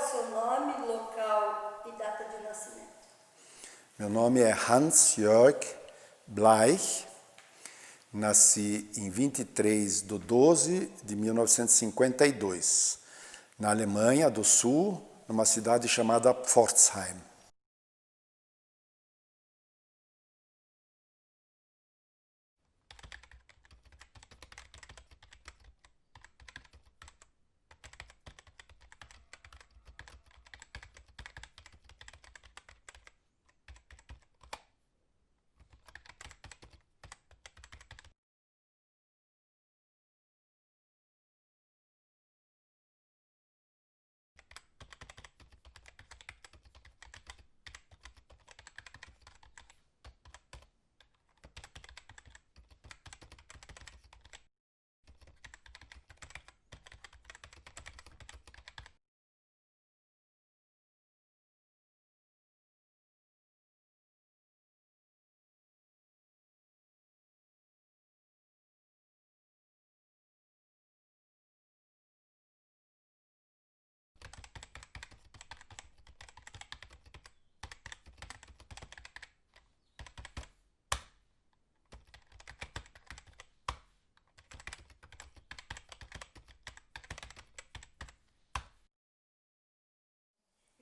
seu nome, local e data de nascimento? Meu nome é Hans-Jörg Bleich. Nasci em 23/12/1952, na Alemanha do Sul, numa cidade chamada Pforzheim.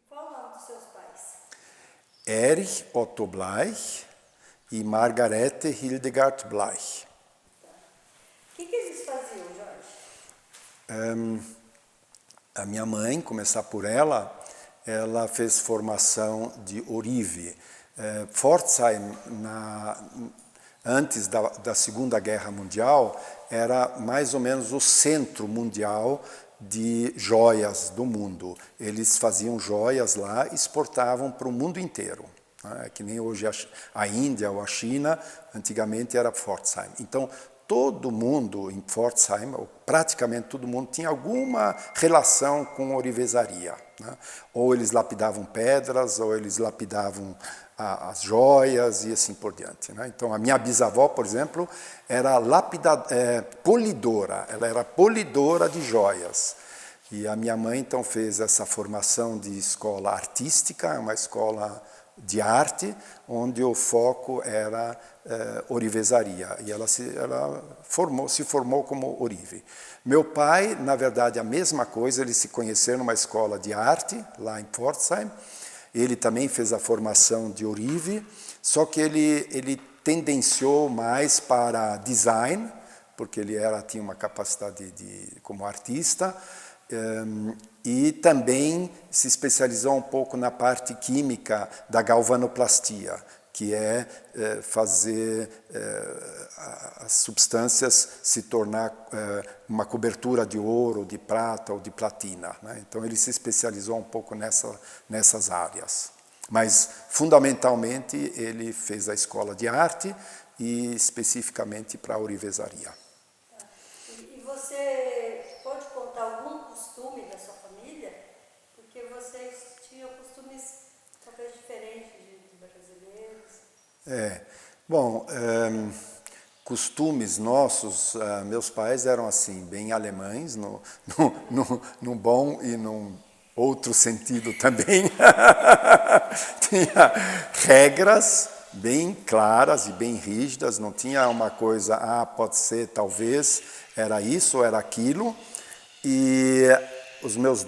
Qual o nome dos seus pais? Erich Otto Bleich e Margarete Hildegard Bleich. O que eles faziam, Jorge? A minha mãe, começar por ela fez formação de Orive. Pforzheim, antes da Segunda Guerra Mundial, era mais ou menos o centro mundial de joias do mundo. Eles faziam joias lá e exportavam para o mundo inteiro. Que nem hoje a Índia ou a China, antigamente era Pforzheim. Então, todo mundo em Pforzheim, ou praticamente todo mundo, tinha alguma relação com orivesaria. Ou eles lapidavam pedras, ou eles lapidavam as joias e assim por diante. Então, a minha bisavó, por exemplo, era polidora, ela era polidora de joias. E a minha mãe, então, fez essa formação de escola artística, uma escola de arte, onde o foco era orivesaria. E ela se formou como orive. Meu pai, na verdade, a mesma coisa, eles se conheceram numa escola de arte, lá em Pforzheim. Ele também fez a formação de orive, só que ele tendenciou mais para design, porque ele tinha uma capacidade como artista, e também se especializou um pouco na parte química da galvanoplastia, que é fazer as substâncias se tornar uma cobertura de ouro, de prata ou de platina. Então, ele se especializou um pouco nessas áreas. Mas, fundamentalmente, ele fez a escola de arte e especificamente para a orivesaria. E você pode contar algum costume da sua família? Porque vocês tinham costumes talvez diferentes de brasileiros. Bom, costumes nossos, meus pais eram assim, bem alemães, num bom e num outro sentido também. Tinha regras bem claras e bem rígidas, não tinha uma coisa, pode ser, talvez, era isso, era aquilo. E meus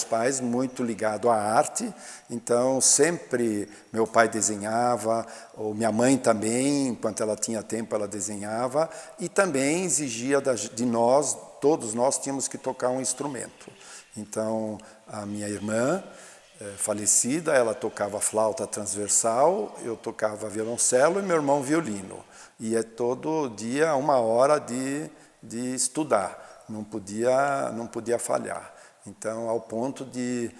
pais, muito ligados à arte, então sempre meu pai desenhava, ou minha mãe também, enquanto ela tinha tempo ela desenhava, e também exigia de nós, todos nós tínhamos que tocar um instrumento. Então, a minha irmã, falecida, ela tocava flauta transversal, eu tocava violoncelo e meu irmão violino. E todo dia 1 hora de estudar. Não podia falhar. Então, ao ponto de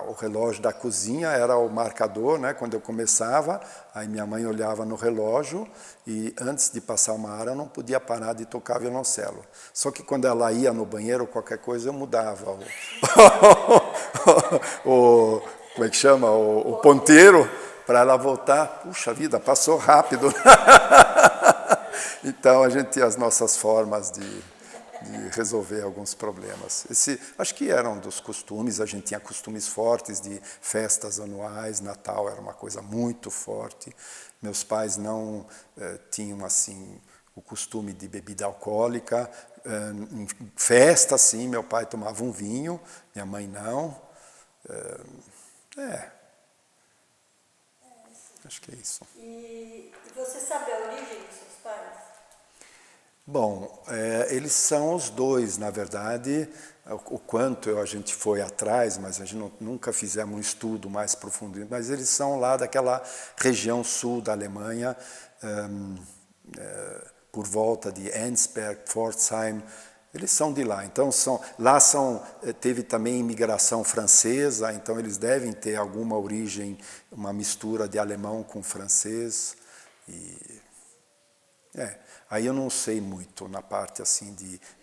o relógio da cozinha era o marcador, quando eu começava, aí minha mãe olhava no relógio e antes de passar 1 hora eu não podia parar de tocar violoncelo. Só que quando ela ia no banheiro, qualquer coisa, eu mudava como é que chama? O ponteiro para ela voltar. Puxa vida, passou rápido. Então, a gente tinha as nossas formas de de resolver alguns problemas. Acho que eram dos costumes, a gente tinha costumes fortes de festas anuais, Natal era uma coisa muito forte. Meus pais não tinham assim o costume de bebida alcoólica. Em festa, sim, meu pai tomava um vinho, minha mãe não. Acho que é isso. E você sabe a origem dos seus pais? Bom, eles são os dois, na verdade. O quanto a gente foi atrás, mas a gente nunca fizemos um estudo mais profundo. Mas eles são lá daquela região sul da Alemanha, por volta de Ensberg, Pforzheim. Eles são de lá. Então, teve também imigração francesa, então eles devem ter alguma origem, uma mistura de alemão com francês. Aí eu não sei muito na parte assim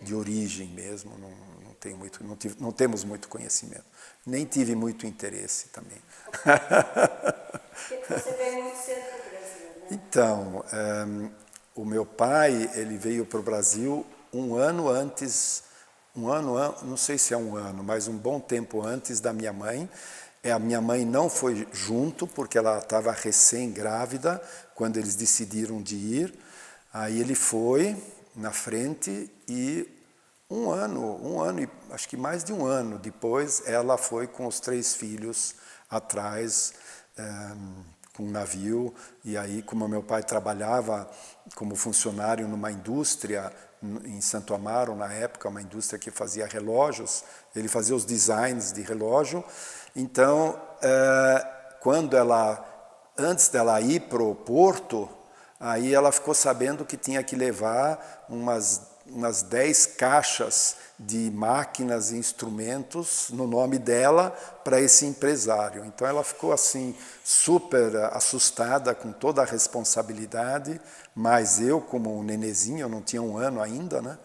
de origem mesmo, não temos muito conhecimento. Nem tive muito interesse também. Porque você veio muito cedo para o Brasil, né? Então, o meu pai, ele veio para o Brasil um ano antes, não sei se é um ano, mas um bom tempo antes da minha mãe. A minha mãe não foi junto, porque ela estava recém-grávida, quando eles decidiram de ir. Aí ele foi na frente e um ano e acho que mais de um ano depois, ela foi com os 3 filhos atrás, com um navio. E aí, como meu pai trabalhava como funcionário numa indústria em Santo Amaro, na época, uma indústria que fazia relógios, ele fazia os designs de relógio. Então, antes dela ir para o porto, aí ela ficou sabendo que tinha que levar umas 10 caixas de máquinas e instrumentos no nome dela para esse empresário. Então ela ficou assim super assustada com toda a responsabilidade, mas eu como um nenezinho, eu não tinha um ano ainda, né?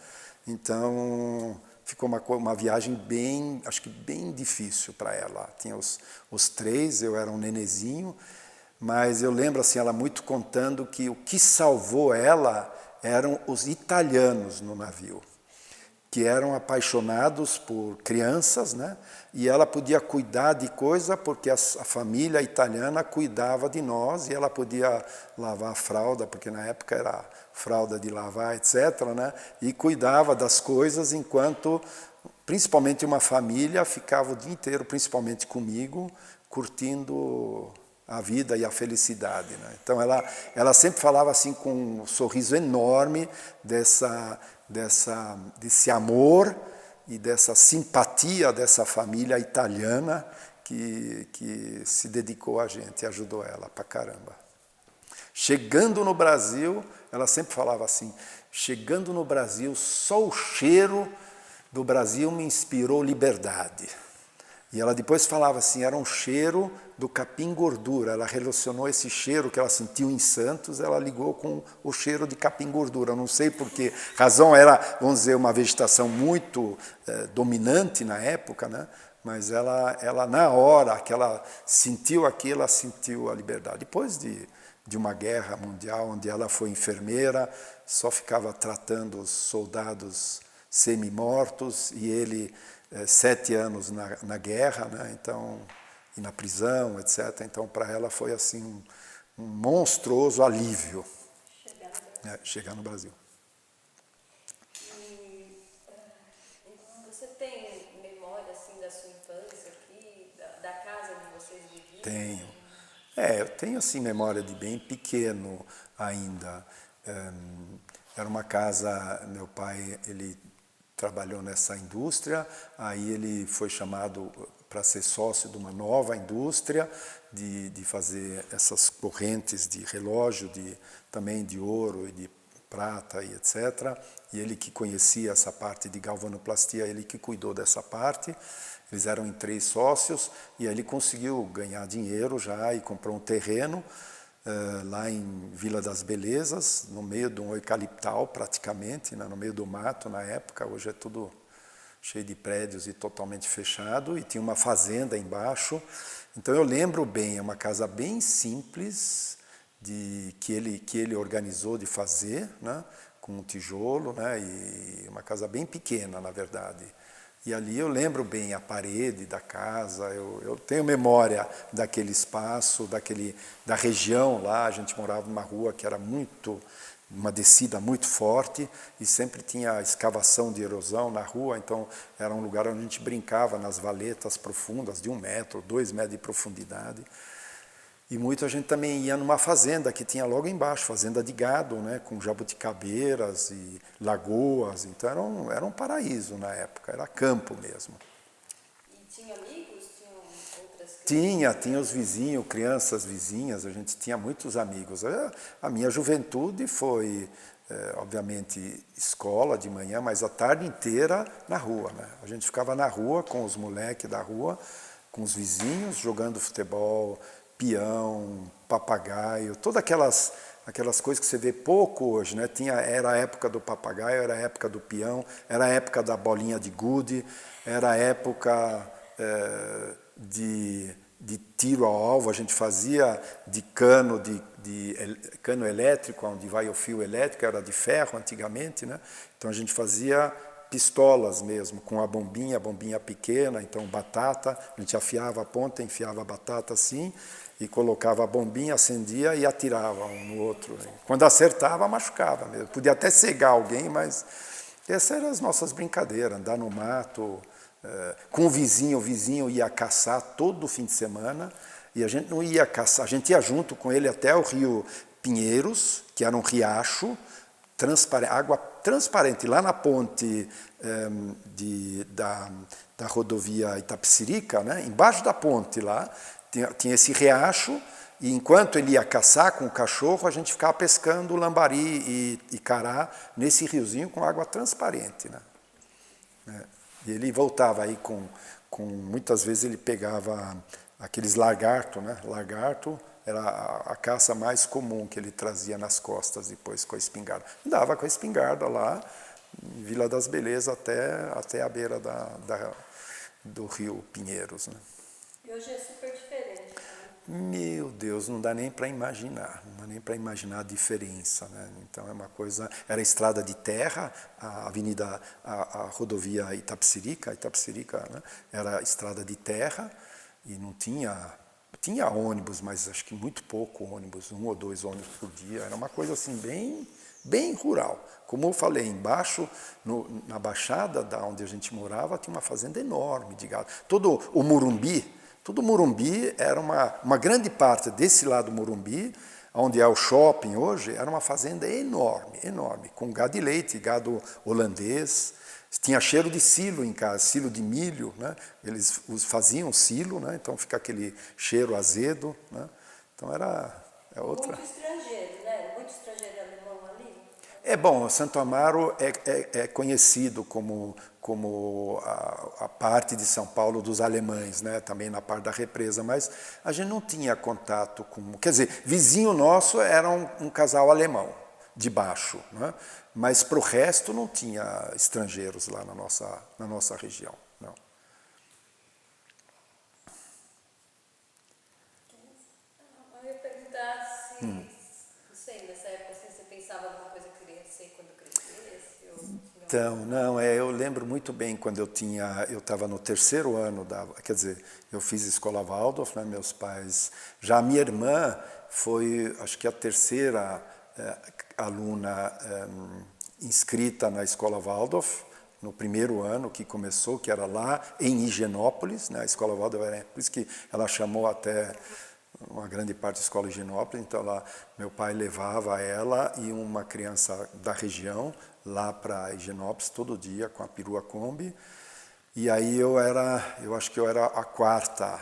Então ficou uma viagem acho que bem difícil para ela. Tinha os 3, eu era um nenezinho, mas eu lembro assim, ela muito contando que o que salvou ela eram os italianos no navio, que eram apaixonados por crianças, né? E ela podia cuidar de coisa porque a família italiana cuidava de nós e ela podia lavar a fralda, porque na época era fralda de lavar, etc., né? E cuidava das coisas enquanto, principalmente uma família, ficava o dia inteiro, principalmente comigo, curtindo a vida e a felicidade, né? Então ela sempre falava assim com um sorriso enorme desse amor e dessa simpatia dessa família italiana que se dedicou a gente e ajudou ela pra caramba. Chegando no Brasil, ela sempre falava assim, chegando no Brasil, só o cheiro do Brasil me inspirou liberdade. E ela depois falava assim, era um cheiro do capim gordura. Ela relacionou esse cheiro que ela sentiu em Santos, ela ligou com o cheiro de capim gordura. Eu não sei por que razão, era, vamos dizer, uma vegetação muito dominante na época, né? Mas ela na hora que ela sentiu aquilo, ela sentiu a liberdade. Depois de uma guerra mundial, onde ela foi enfermeira, só ficava tratando os soldados semi-mortos, e ele 7 anos na guerra, né? Então, e na prisão, etc. Então, para ela foi assim um monstruoso alívio chegar no Brasil. E você tem memória assim da sua infância aqui, da casa onde vocês viviam? Tenho. Eu tenho assim memória de bem pequeno ainda. Era uma casa, meu pai, ele trabalhou nessa indústria, aí ele foi chamado para ser sócio de uma nova indústria, de fazer essas correntes de relógio, também de ouro e de prata e etc. E ele que conhecia essa parte de galvanoplastia, ele que cuidou dessa parte. Eles eram em 3 sócios, e aí ele conseguiu ganhar dinheiro já e comprou um terreno lá em Vila das Belezas, no meio de um eucaliptal praticamente, né, no meio do mato na época. Hoje é tudo cheio de prédios e totalmente fechado, e tinha uma fazenda embaixo. Então eu lembro bem, é uma casa bem simples que ele organizou de fazer, né, com um tijolo, né, e uma casa bem pequena, na verdade. E ali eu lembro bem a parede da casa, eu tenho memória daquele espaço, da região lá. A gente morava numa rua que era uma descida muito forte e sempre tinha escavação de erosão na rua, então era um lugar onde a gente brincava nas valetas profundas de 1 metro, 2 metros de profundidade. E muita gente também ia numa fazenda que tinha logo embaixo, fazenda de gado, né, com jabuticabeiras e lagoas. Então era um paraíso na época, era campo mesmo. E tinha amigos? Tinham outras crianças? Tinha os vizinhos, crianças vizinhas, a gente tinha muitos amigos. A minha juventude foi, obviamente, escola de manhã, mas a tarde inteira na rua, né? A gente ficava na rua com os moleques da rua, com os vizinhos, jogando futebol, peão, papagaio, todas aquelas coisas que você vê pouco hoje, né? Era a época do papagaio, era a época do peão, era a época da bolinha de gude, era a época de tiro ao alvo. A gente fazia de cano cano elétrico, onde vai o fio elétrico, era de ferro antigamente, né? Então a gente fazia pistolas mesmo, com a bombinha pequena, então batata, a gente afiava a ponta, enfiava a batata assim, e colocava a bombinha, acendia e atirava um no outro. Quando acertava, machucava mesmo. Podia até cegar alguém, mas essas eram as nossas brincadeiras, andar no mato, com o vizinho ia caçar todo fim de semana, e a gente não ia caçar, a gente ia junto com ele até o rio Pinheiros, que era um riacho, água transparente, lá na ponte da rodovia Itapecerica, né? Embaixo da ponte lá, tinha esse riacho, e enquanto ele ia caçar com o cachorro, a gente ficava pescando lambari e cará nesse riozinho com água transparente, né? E ele voltava aí muitas vezes ele pegava aqueles lagarto, né? Lagarto era a caça mais comum que ele trazia nas costas depois com a espingarda. Andava com a espingarda lá, em Vila das Belezas, até a beira do rio Pinheiros, né? E hoje é super diferente, né? Meu Deus, não dá nem para imaginar, a diferença, né? Então é uma coisa, era estrada de terra, a rodovia Itapecerica, né? Era estrada de terra e não tinha ônibus, mas acho que muito pouco ônibus, 1 ou 2 ônibus por dia, era uma coisa assim bem rural. Como eu falei, embaixo, na Baixada, da onde a gente morava, tinha uma fazenda enorme de gado. Todo o Morumbi era uma grande parte desse lado do Morumbi, onde é o shopping hoje, era uma fazenda enorme, com gado de leite, gado holandês. Tinha cheiro de silo em casa, silo de milho, né? Eles faziam silo, né? Então fica aquele cheiro azedo, né? Então é outra. Muito estrangeiro, né? Muito estrangeiro alemão ali. Bom, Santo Amaro é conhecido como a parte de São Paulo dos alemães, né? Também na parte da represa, mas a gente não tinha contato com... Quer dizer, vizinho nosso era um casal alemão, de baixo, né? Mas para o resto não tinha estrangeiros lá na nossa região, não. Eu ia perguntar se, não sei, nessa época assim, você pensava em alguma coisa que queria ser quando crescesse? Ou tinha... Então, não, eu lembro muito bem quando eu estava no 3º ano, quer dizer, eu fiz escola Waldorf, né, meus pais, já a minha irmã foi, acho que a 3ª aluna inscrita na escola Waldorf, no 1º ano que começou, que era lá em Higienópolis, né, a escola Waldorf, por isso que ela chamou até uma grande parte da escola Higienópolis, então lá meu pai levava ela e uma criança da região lá para Higienópolis todo dia com a perua Kombi, e aí eu acho que eu era a quarta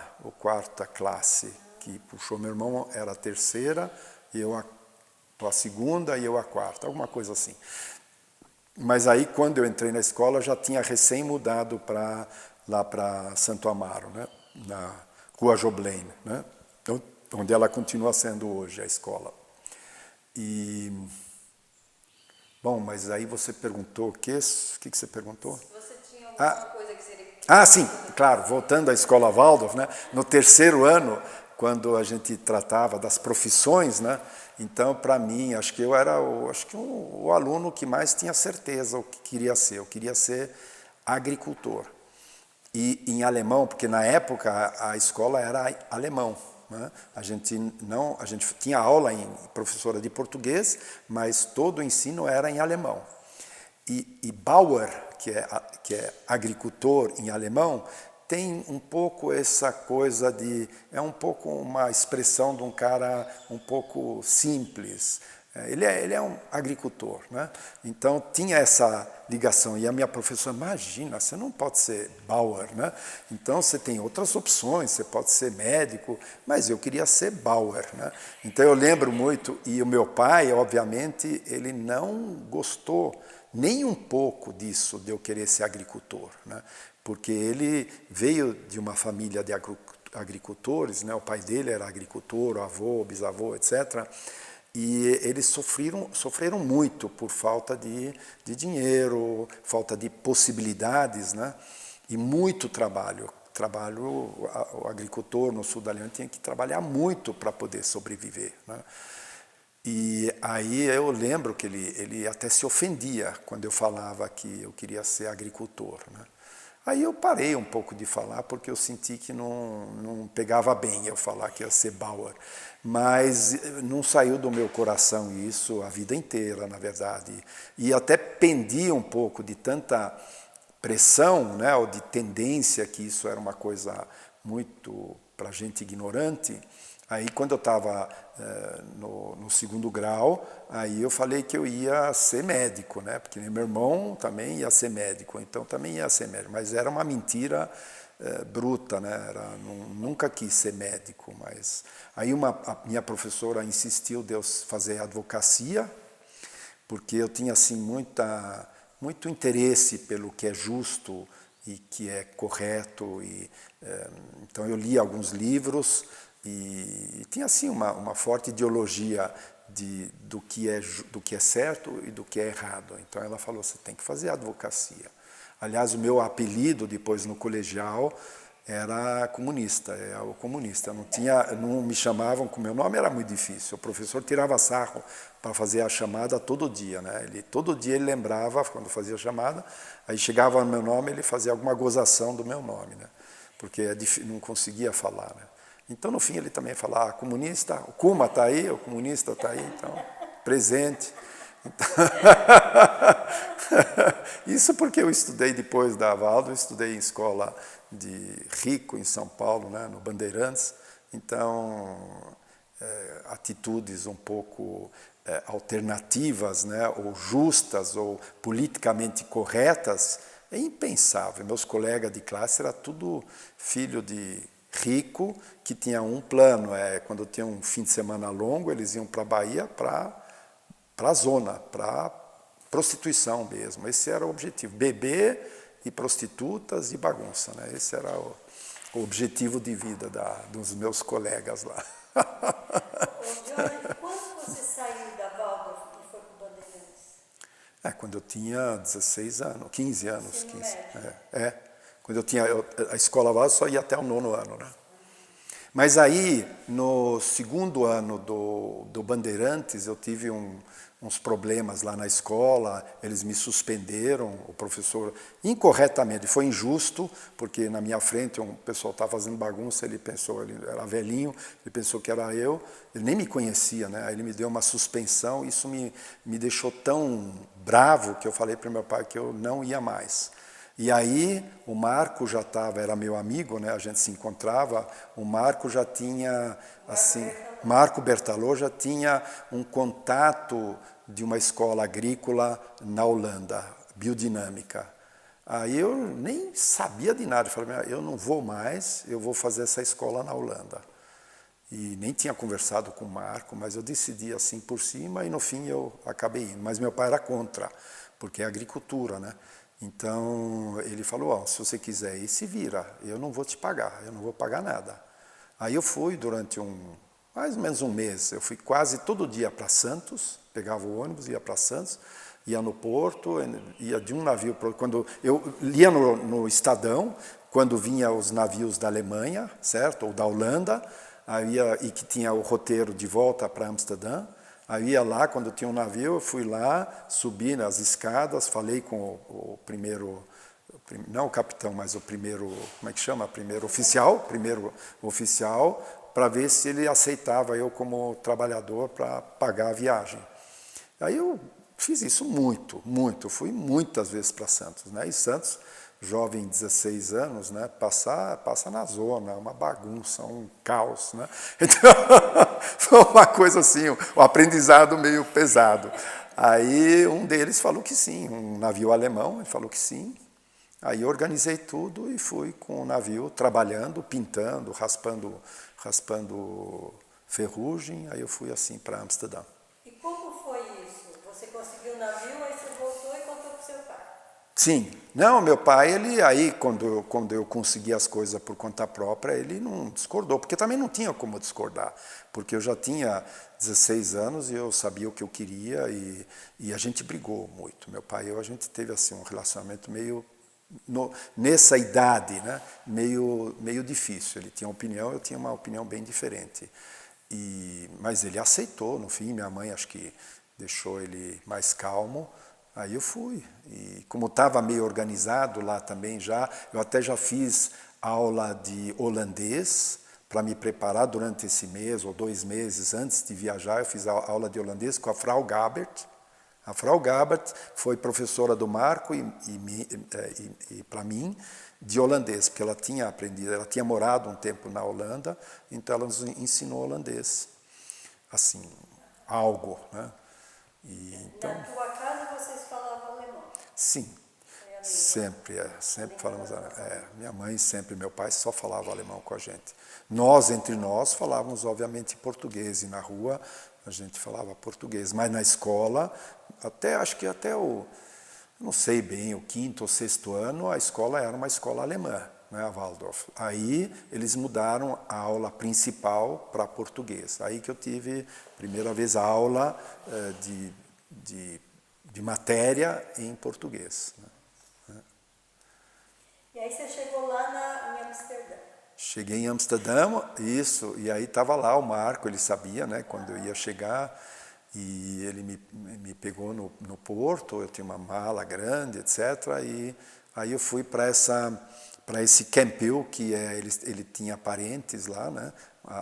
classe que puxou. Meu irmão era a 3ª, e eu a 2ª e eu a 4ª, alguma coisa assim. Mas aí, quando eu entrei na escola, já tinha recém mudado lá para Santo Amaro, né? Na Rua Joblain, né? Então, onde ela continua sendo hoje, a escola. Bom, mas aí você perguntou o quê? O que você perguntou? Se você tinha alguma coisa que seria... Sim, claro, voltando à escola Waldorf, né? No 3º ano, quando a gente tratava das profissões, né? Então, para mim, acho que eu era o aluno que mais tinha certeza o que queria ser. Eu queria ser agricultor. E em alemão, porque na época a escola era alemão, né? A gente tinha aula em professora de português, mas todo o ensino era em alemão. E Bauer, que é agricultor em alemão, tem um pouco essa coisa de... É um pouco uma expressão de um cara um pouco simples. Ele é um agricultor, né? Então tinha essa ligação. E a minha professora, imagina, você não pode ser Bauer, né? Então você tem outras opções, você pode ser médico, mas eu queria ser Bauer, né? Então eu lembro muito, e o meu pai, obviamente, ele não gostou nem um pouco disso, de eu querer ser agricultor, né? Porque ele veio de uma família de agricultores, né? O pai dele era agricultor, o avô, o bisavô, etc., e eles sofreram muito por falta de dinheiro, falta de possibilidades, né? E muito trabalho. O agricultor no sul da Alemanha tinha que trabalhar muito para poder sobreviver, né? E aí eu lembro que ele até se ofendia quando eu falava que eu queria ser agricultor, né? Aí eu parei um pouco de falar, porque eu senti que não pegava bem eu falar que ia ser Bauer. Mas não saiu do meu coração isso a vida inteira, na verdade. E até pendia um pouco de tanta pressão, né, ou de tendência, que isso era uma coisa muito para gente ignorante. Aí, quando eu estava no segundo grau, aí eu falei que eu ia ser médico, né? Porque meu irmão também ia ser médico, então também ia ser médico. Mas era uma mentira bruta, né? Nunca quis ser médico. Mas aí a minha professora insistiu de eu fazer advocacia, porque eu tinha assim muito interesse pelo que é justo e que é correto. Então eu li alguns livros. E tinha assim uma forte ideologia do que é certo e do que é errado. Então ela falou, você tem que fazer advocacia. Aliás, o meu apelido depois no colegial era comunista, o comunista. Não me chamavam com meu nome, era muito difícil. O professor tirava sarro para fazer a chamada todo dia, né? Todo dia ele lembrava quando fazia a chamada, aí chegava no meu nome, ele fazia alguma gozação do meu nome, né? Porque não conseguia falar, né? Então, no fim, ele também fala, comunista, o Kuma está aí, o comunista está aí, então, presente. Então, isso porque eu estudei depois da Waldorf, eu estudei em escola de rico em São Paulo, né, no Bandeirantes, então, atitudes um pouco alternativas, né, ou justas, ou politicamente corretas, é impensável. Meus colegas de classe eram tudo filho de rico, que tinha um plano, quando tinha um fim de semana longo, eles iam para a Bahia, para a zona, para prostituição mesmo. Esse era o objetivo, beber e prostitutas e bagunça, né? Esse era o objetivo de vida dos meus colegas lá. Johnny, quando você saiu da Waldorf e foi para o Bandeirantes? Quando eu tinha 16 anos, 15 anos. Ensino 15. médio. Quando a escola lá só ia até o 9º ano, né? Mas aí, no segundo ano do Bandeirantes, eu tive uns problemas lá na escola, eles me suspenderam, o professor, incorretamente, foi injusto, porque na minha frente um pessoal estava fazendo bagunça, ele era velhinho, ele pensou que era eu, ele nem me conhecia, né? Aí ele me deu uma suspensão, isso me deixou tão bravo que eu falei para meu pai que eu não ia mais. E aí o Marco já era meu amigo, né? A gente se encontrava, o Marco já tinha, assim, Marco Bertalô já tinha um contato de uma escola agrícola na Holanda, biodinâmica. Aí eu nem sabia de nada, eu falei, eu não vou mais, eu vou fazer essa escola na Holanda. E nem tinha conversado com o Marco, mas eu decidi assim por cima e no fim eu acabei indo. Mas meu pai era contra, porque é agricultura, né? Então, ele falou, se você quiser ir, se vira, eu não vou te pagar, eu não vou pagar nada. Aí eu fui durante mais ou menos um mês, eu fui quase todo dia para Santos, pegava o ônibus, ia para Santos, ia no porto, ia de um navio para outro. Quando eu lia no Estadão, quando vinha os navios da Alemanha, certo, ou da Holanda, e que tinha o roteiro de volta para Amsterdã, Aí ia lá, quando tinha um navio, eu fui lá, subi nas escadas, falei com o primeiro, não o capitão, mas o primeiro, como é que chama? Primeiro oficial, para ver se ele aceitava eu como trabalhador para pagar a viagem. Aí eu fiz isso muito, fui muitas vezes para Santos, né? E Santos, jovem, 16 anos, né? Passa na zona, uma bagunça, um caos, né? Então, foi uma coisa assim, um aprendizado meio pesado. Aí um deles falou que sim, um navio alemão, ele falou que sim. Aí eu organizei tudo e fui com o navio trabalhando, pintando, raspando ferrugem. Aí eu fui assim para Amsterdã. E como foi isso? Você conseguiu o navio, aí você voltou e contou para o seu pai? Sim. Não, meu pai, ele aí, quando eu consegui as coisas por conta própria, ele não discordou, porque também não tinha como discordar, porque eu já tinha 16 anos e eu sabia o que eu queria e a gente brigou muito. Meu pai e eu, a gente teve assim um relacionamento meio, nessa idade, né, meio difícil. Ele tinha uma opinião, eu tinha uma opinião bem diferente. Mas ele aceitou, no fim, minha mãe acho que deixou ele mais calmo. Aí eu fui, e como estava meio organizado lá também já, eu até já fiz aula de holandês para me preparar durante esse mês ou 2 meses antes de viajar. Eu fiz aula de holandês com a Frau Gabert. A Frau Gabert foi professora do Marco e para mim de holandês, porque ela tinha aprendido, ela tinha morado um tempo na Holanda, então ela nos ensinou holandês, assim, algo, né? Então, Na tua casa vocês falavam alemão? sim, sempre falamos alemão. Minha mãe sempre, meu pai só falava alemão com a gente. Nós, entre nós, falávamos obviamente português, e na rua a gente falava português, mas na escola, acho que até não sei bem, o 5º ou 6º ano, a escola era uma escola alemã, né, a Waldorf. Aí eles mudaram a aula principal para português. Aí que eu tive, primeira vez, a aula de matéria em português. Né. E aí você chegou lá em Amsterdã? Cheguei em Amsterdã, isso, e aí estava lá o Marco, ele sabia, né, quando eu ia chegar, e ele me pegou no porto, eu tinha uma mala grande, etc. E aí eu fui para esse Campbell, que ele tinha parentes lá, né,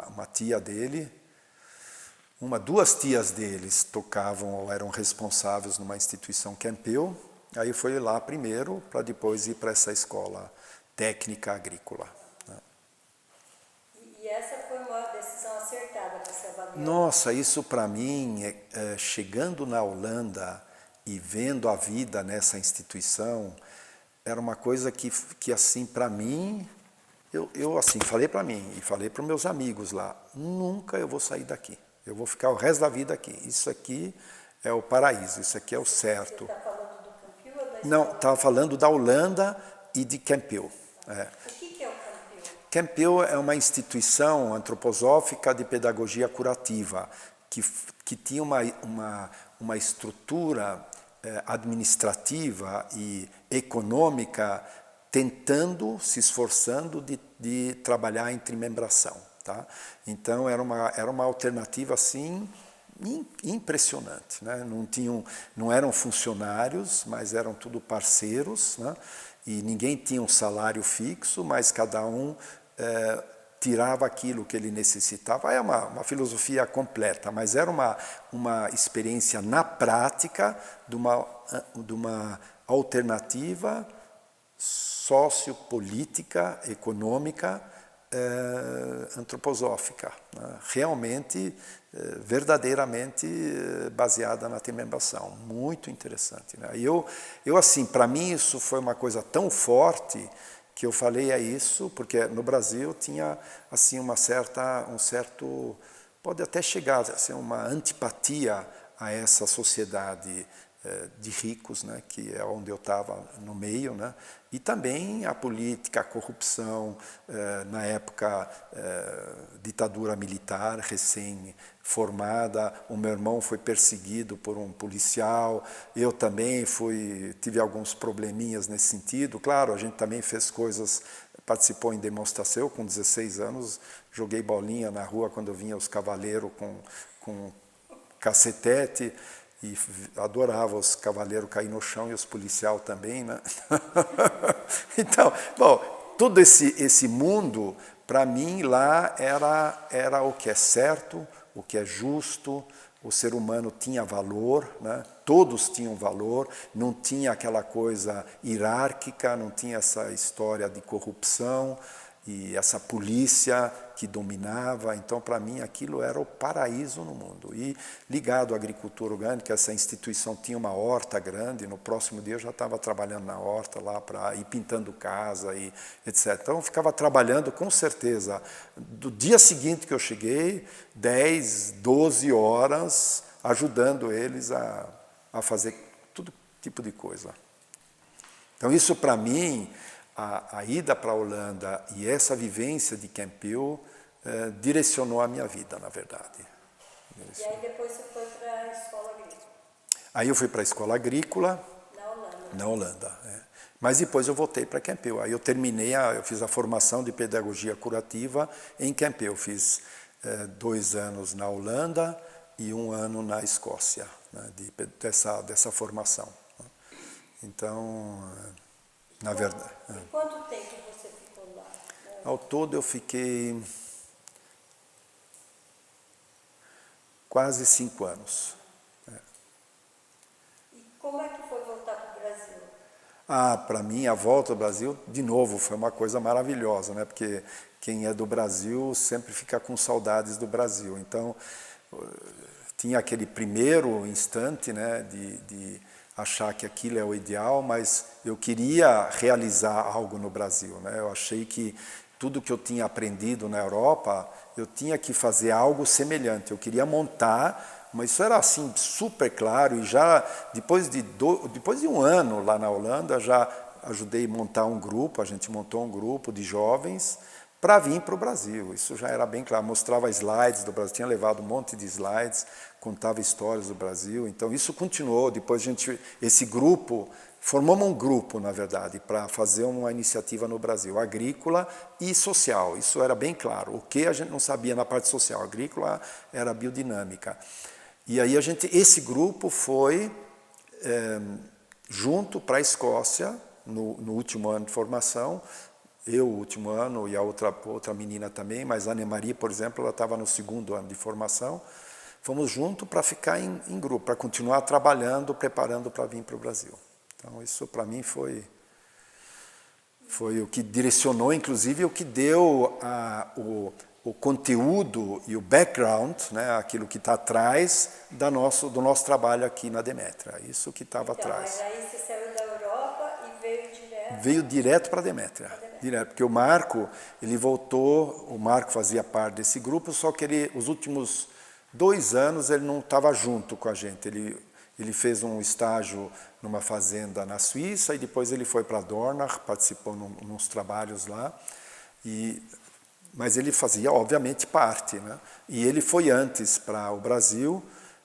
uma tia dele, duas tias deles tocavam ou eram responsáveis numa instituição Campbell. Aí eu fui lá primeiro, para depois ir para essa escola técnica agrícola. E essa foi uma decisão acertada para você avaliar? Nossa, isso para mim, chegando na Holanda e vendo a vida nessa instituição, era uma coisa que assim, para mim, eu assim, falei para mim e falei para os meus amigos lá, nunca eu vou sair daqui, eu vou ficar o resto da vida aqui, isso aqui é o paraíso, isso aqui é o certo. Você está falando do Campbell ou da escola? Não, estava falando da Holanda e de Campbell. O que é o Campbell? Campbell é uma instituição antroposófica de pedagogia curativa que tinha uma estrutura administrativa e econômica se esforçando de trabalhar em trimembração. Tá? Então era uma alternativa assim impressionante. Né? Não eram funcionários, mas eram tudo parceiros, né? E ninguém tinha um salário fixo, mas cada um tirava aquilo que ele necessitava. É uma filosofia completa, mas era uma experiência na prática de uma alternativa sociopolítica, econômica, antroposófica, né? Realmente, verdadeiramente baseada na trimembração, muito interessante. Né? Eu assim, para mim isso foi uma coisa tão forte que eu falei isso, porque no Brasil tinha assim um certo, pode até chegar a ser uma antipatia a essa sociedade de ricos, né, que é onde eu estava no meio, né, e também a política, a corrupção, na época ditadura militar recém-formada, o meu irmão foi perseguido por um policial, eu também tive alguns probleminhas nesse sentido, claro, a gente também fez coisas, participou em demonstração, com 16 anos, joguei bolinha na rua quando vinha os cavaleiros com cacetete, e adorava os cavaleiros cair no chão e os policiais também, né? Então, bom, todo esse mundo, para mim, lá era o que é certo, o que é justo, o ser humano tinha valor, né? Todos tinham valor, não tinha aquela coisa hierárquica, não tinha essa história de corrupção e essa polícia que dominava. Então, para mim, aquilo era o paraíso no mundo. E ligado à agricultura orgânica, essa instituição tinha uma horta grande, no próximo dia eu já estava trabalhando na horta lá para ir pintando casa e etc. Então, eu ficava trabalhando com certeza. Do dia seguinte que eu cheguei, 10, 12 horas, ajudando eles a fazer todo tipo de coisa. Então, isso para mim, a ida para a Holanda e essa vivência de Camp Hill direcionou a minha vida, na verdade. E aí depois você foi para a escola agrícola? Aí eu fui para a escola agrícola Na Holanda? na Holanda. Mas depois eu voltei para Camp Hill. Aí eu eu fiz a formação de pedagogia curativa em Camp Hill. Eu fiz 2 anos na Holanda e 1 ano na Escócia, né, dessa formação. Então, na verdade... E quanto tempo você ficou lá? Ao todo eu fiquei quase 5 anos. E como é que foi voltar para o Brasil? Para mim, a volta ao Brasil, de novo, foi uma coisa maravilhosa, né? Porque quem é do Brasil sempre fica com saudades do Brasil. Então, tinha aquele primeiro instante, né, de achar que aquilo é o ideal, mas eu queria realizar algo no Brasil, né? Eu achei que tudo que eu tinha aprendido na Europa, eu tinha que fazer algo semelhante. Eu queria montar, mas isso era assim super claro, e já depois de 1 ano lá na Holanda, já ajudei a montar um grupo, a gente montou um grupo de jovens para vir para o Brasil. Isso já era bem claro, mostrava slides do Brasil, tinha levado um monte de slides, contava histórias do Brasil. Então isso continuou, depois esse grupo, formamos um grupo, na verdade, para fazer uma iniciativa no Brasil, agrícola e social. Isso era bem claro. O que a gente não sabia na parte social, agrícola era biodinâmica. E aí esse grupo foi junto para a Escócia, no último ano de formação, eu, o último ano, e a outra menina também, mas a Ana Maria, por exemplo, ela estava no 2º ano de formação. Fomos juntos para ficar em grupo, para continuar trabalhando, preparando para vir para o Brasil. Então, isso para mim foi o que direcionou, inclusive, o que deu o conteúdo e o background, né, aquilo que está atrás do nosso trabalho aqui na Demétria. Isso que estava atrás. Mas aí você saiu da Europa e veio direto? Veio direto para a Demétria. Direto, porque o Marco fazia parte desse grupo, só que os últimos 2 anos ele não estava junto com a gente. Ele fez um estágio numa fazenda na Suíça e depois ele foi para Dornach, participou nos trabalhos lá. Mas ele fazia, obviamente, parte, né? E ele foi antes para o Brasil,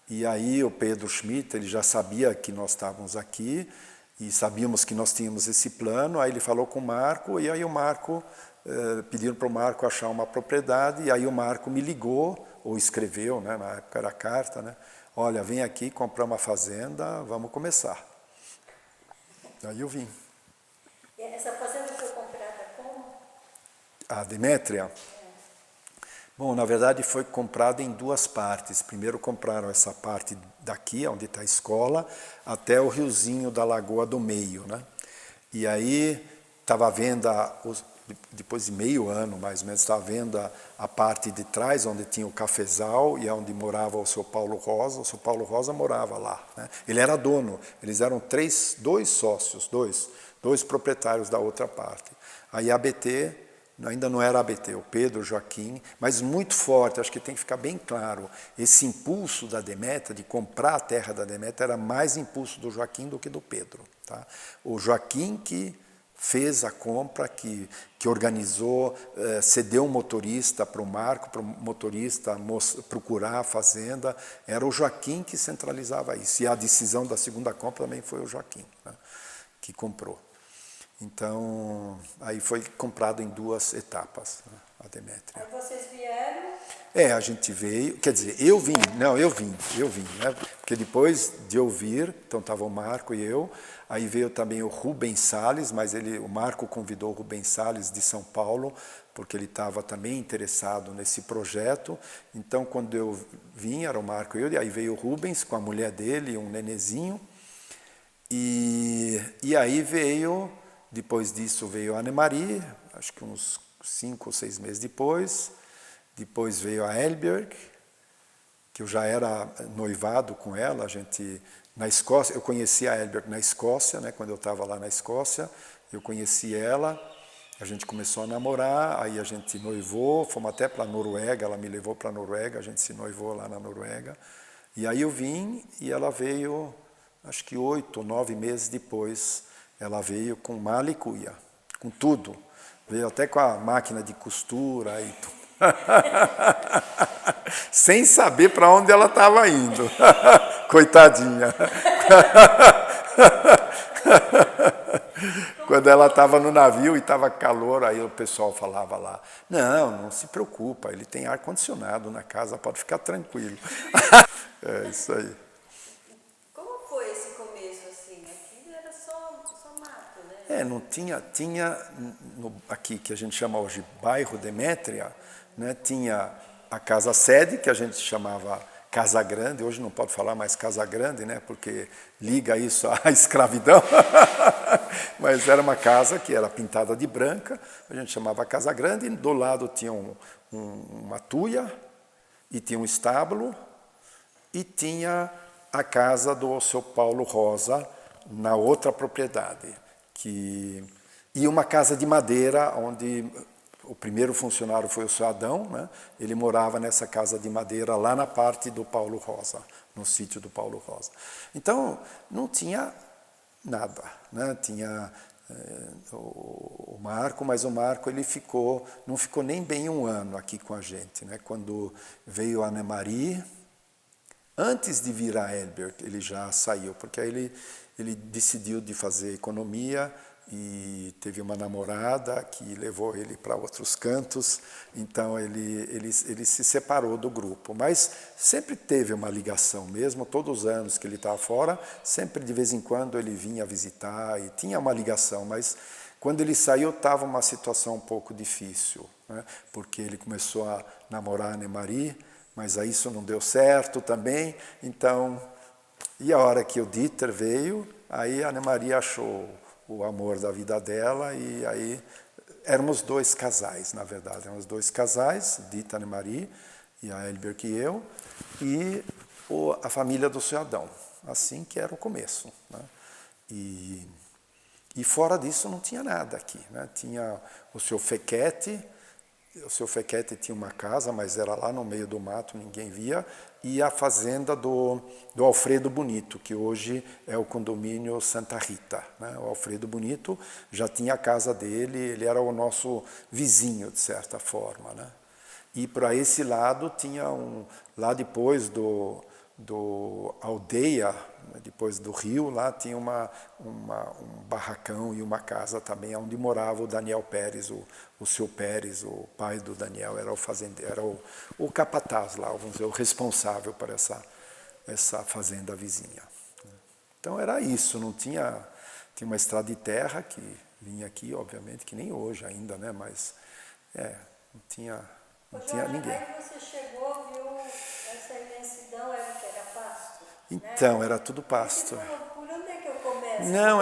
e aí o Pedro Schmidt, ele já sabia que nós estávamos aqui, e sabíamos que nós tínhamos esse plano, aí ele falou com o Marco, e aí o Marco, pediram para o Marco achar uma propriedade, e aí o Marco me ligou, ou escreveu, né? Na época era carta, né? Olha, vem aqui comprar uma fazenda, vamos começar. Aí eu vim. E essa fazenda foi comprada como? A Demétria? Bom, na verdade foi comprada em 2 partes. Primeiro compraram essa parte daqui, onde está a escola, até o riozinho da Lagoa do Meio, né? E aí estava à venda, depois de meio ano mais ou menos, estava à venda a parte de trás, onde tinha o cafezal e onde morava o seu Paulo Rosa. O seu Paulo Rosa morava lá, né? Ele era dono, eles eram 2 sócios, dois proprietários da outra parte. Aí a ABT, ainda não era a ABT, o Pedro, o Joaquim, mas muito forte, acho que tem que ficar bem claro, esse impulso da Demétria, de comprar a terra da Demétria, era mais impulso do Joaquim do que do Pedro. Tá? O Joaquim que fez a compra, que organizou, cedeu um motorista para o Marco, para o motorista procurar a fazenda, era o Joaquim que centralizava isso. E a decisão da segunda compra também foi o Joaquim, né, que comprou. Então, aí foi comprado em 2 etapas, né, a Demétria. Aí vocês vieram? A gente veio, quer dizer, eu vim, né? Porque depois de eu vir, então estava o Marco e eu, aí veio também o Rubens Salles, mas o Marco convidou o Rubens Salles de São Paulo, porque ele estava também interessado nesse projeto. Então, quando eu vim, era o Marco e eu, e aí veio o Rubens com a mulher dele, um nenezinho, e aí veio, depois disso veio a Annemarie, acho que uns 5 ou 6 meses depois veio a Elbjörg, que eu já era noivado com ela, a gente, na Escócia, eu conheci a Elbjörg na Escócia, né, quando eu estava lá na Escócia, eu conheci ela, a gente começou a namorar, aí a gente noivou, fomos até para a Noruega, ela me levou para a Noruega, a gente se noivou lá na Noruega, e aí eu vim e ela veio, acho que 8 ou 9 meses depois, ela veio com malicuia, com tudo, veio até com a máquina de costura e tudo. Sem saber para onde ela estava indo. Coitadinha. Quando ela estava no navio e estava calor, aí o pessoal falava lá, não se preocupa, ele tem ar-condicionado na casa, pode ficar tranquilo. É isso aí. Como foi esse começo assim? Aqui era só mato, né? Não tinha aqui que a gente chama hoje bairro Demétria, né, tinha a casa sede, que a gente chamava Casa Grande, hoje não pode falar mais Casa Grande, né, porque liga isso à escravidão, mas era uma casa que era pintada de branca, a gente chamava Casa Grande, e do lado tinha uma tuia, e tinha um estábulo, e tinha a casa do seu Paulo Rosa, na outra propriedade, e uma casa de madeira, onde o primeiro funcionário foi o seu Adão, né? Ele morava nessa casa de madeira lá na parte do Paulo Rosa, no sítio do Paulo Rosa. Então, não tinha nada, né? Tinha o Marco, mas o Marco ele não ficou nem bem 1 ano aqui com a gente, né? Quando veio a Annemarie, antes de vir a Elbjörg, ele já saiu, porque aí ele decidiu de fazer economia, e teve uma namorada que levou ele para outros cantos, então ele se separou do grupo, mas sempre teve uma ligação mesmo, todos os anos que ele estava fora, sempre de vez em quando ele vinha visitar e tinha uma ligação, mas quando ele saiu estava uma situação um pouco difícil, né? Porque ele começou a namorar a Annemarie, mas aí isso não deu certo também, então, e a hora que o Dieter veio, aí a Annemarie achou o amor da vida dela, e aí éramos 2 casais, na verdade, éramos 2 casais, Dita Annemarie e a Elbjörg e eu, e a família do seu Adão, assim que era o começo, né? E fora disso não tinha nada aqui, né? Tinha o seu Fequete tinha uma casa, mas era lá no meio do mato, ninguém via, e a fazenda do Alfredo Bonito, que hoje é o condomínio Santa Rita, né? O Alfredo Bonito já tinha a casa dele, ele era o nosso vizinho, de certa forma, né? E para esse lado tinha lá depois do Aldeia, depois do rio, lá tinha um barracão e uma casa também, onde morava o Daniel Pérez, o seu Pérez, o pai do Daniel, era o fazendeiro, era o capataz lá, vamos dizer, o responsável por essa fazenda vizinha. Então era isso, não tinha uma estrada de terra que vinha aqui, obviamente, que nem hoje ainda, né? Mas não tinha ninguém. Aí você chegou, viu essa imensidão, era o que era pasto? Então, né? era tudo pasto. Você falou, por onde é que eu começo? Não,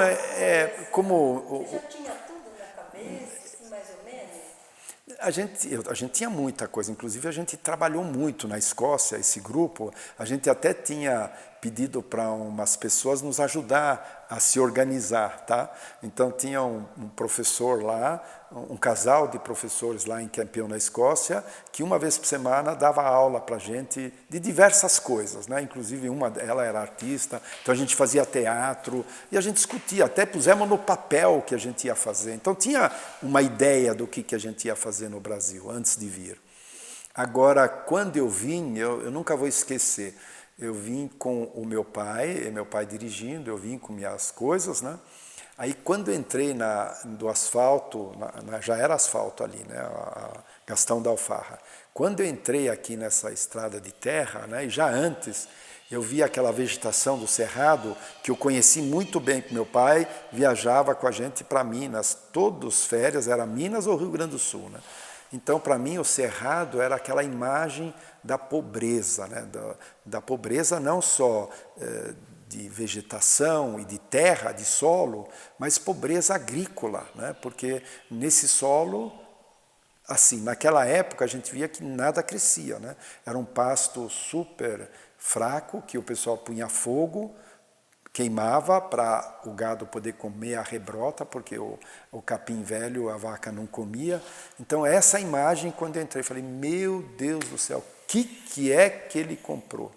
como... Você já tinha tudo na cabeça, assim, mais ou menos? A gente tinha muita coisa, inclusive a gente trabalhou muito na Escócia, esse grupo, a gente até tinha pedido para umas pessoas nos ajudar a se organizar, tá? Então tinha um professor lá, um casal de professores lá em Campion, na Escócia, que uma vez por semana dava aula para a gente de diversas coisas, né? Inclusive ela era artista, então a gente fazia teatro e a gente discutia, até pusemos no papel o que a gente ia fazer. Então tinha uma ideia do que a gente ia fazer no Brasil antes de vir. Agora, quando eu vim, eu nunca vou esquecer, eu vim com o meu pai dirigindo, eu vim com minhas coisas, né? Aí quando eu entrei do asfalto, já era asfalto ali, né, a Gastão da Alfarra. Quando eu entrei aqui nessa estrada de terra, né, e já antes eu vi aquela vegetação do Cerrado, que eu conheci muito bem, que meu pai viajava com a gente para Minas, todas as férias, era Minas ou Rio Grande do Sul, né? Então, para mim, o Cerrado era aquela imagem da pobreza, né? Da pobreza não só de vegetação e de terra, de solo, mas pobreza agrícola, né? Porque nesse solo, assim, naquela época a gente via que nada crescia, né? Era um pasto super fraco, que o pessoal punha fogo, queimava para o gado poder comer a rebrota, porque o capim velho a vaca não comia. Então essa imagem, quando eu entrei, eu falei, meu Deus do céu, o que é que ele comprou?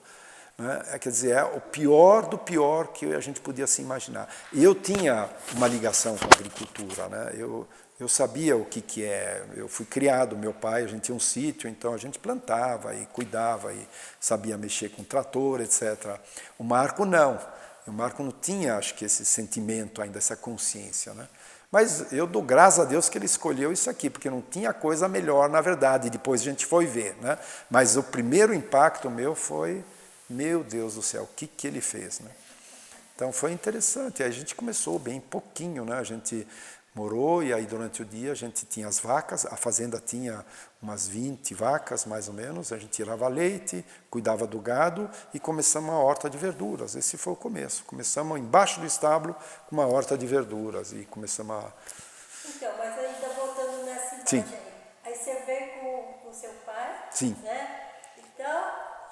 Né? Quer dizer, é o pior do pior que a gente podia se imaginar. Eu tinha uma ligação com a agricultura, né? Eu sabia o que é, eu fui criado, meu pai, a gente tinha um sítio, então a gente plantava e cuidava e sabia mexer com trator, etc. O Marco não. O Marco não tinha, acho que, esse sentimento ainda, essa consciência, né? Mas eu dou graças a Deus que ele escolheu isso aqui, porque não tinha coisa melhor, na verdade, e depois a gente foi ver, né? Mas o primeiro impacto meu foi, meu Deus do céu, o que ele fez, né? Então foi interessante, aí a gente começou bem pouquinho, né? A gente morou e aí durante o dia a gente tinha as vacas, a fazenda tinha umas 20 vacas mais ou menos, a gente tirava leite, cuidava do gado e começamos uma horta de verduras. Esse foi o começo. Começamos embaixo do estábulo com uma horta de verduras e começamos a... Então, mas ainda voltando nessa Sim. imagem aí você veio com o seu pai, Sim. né? Então,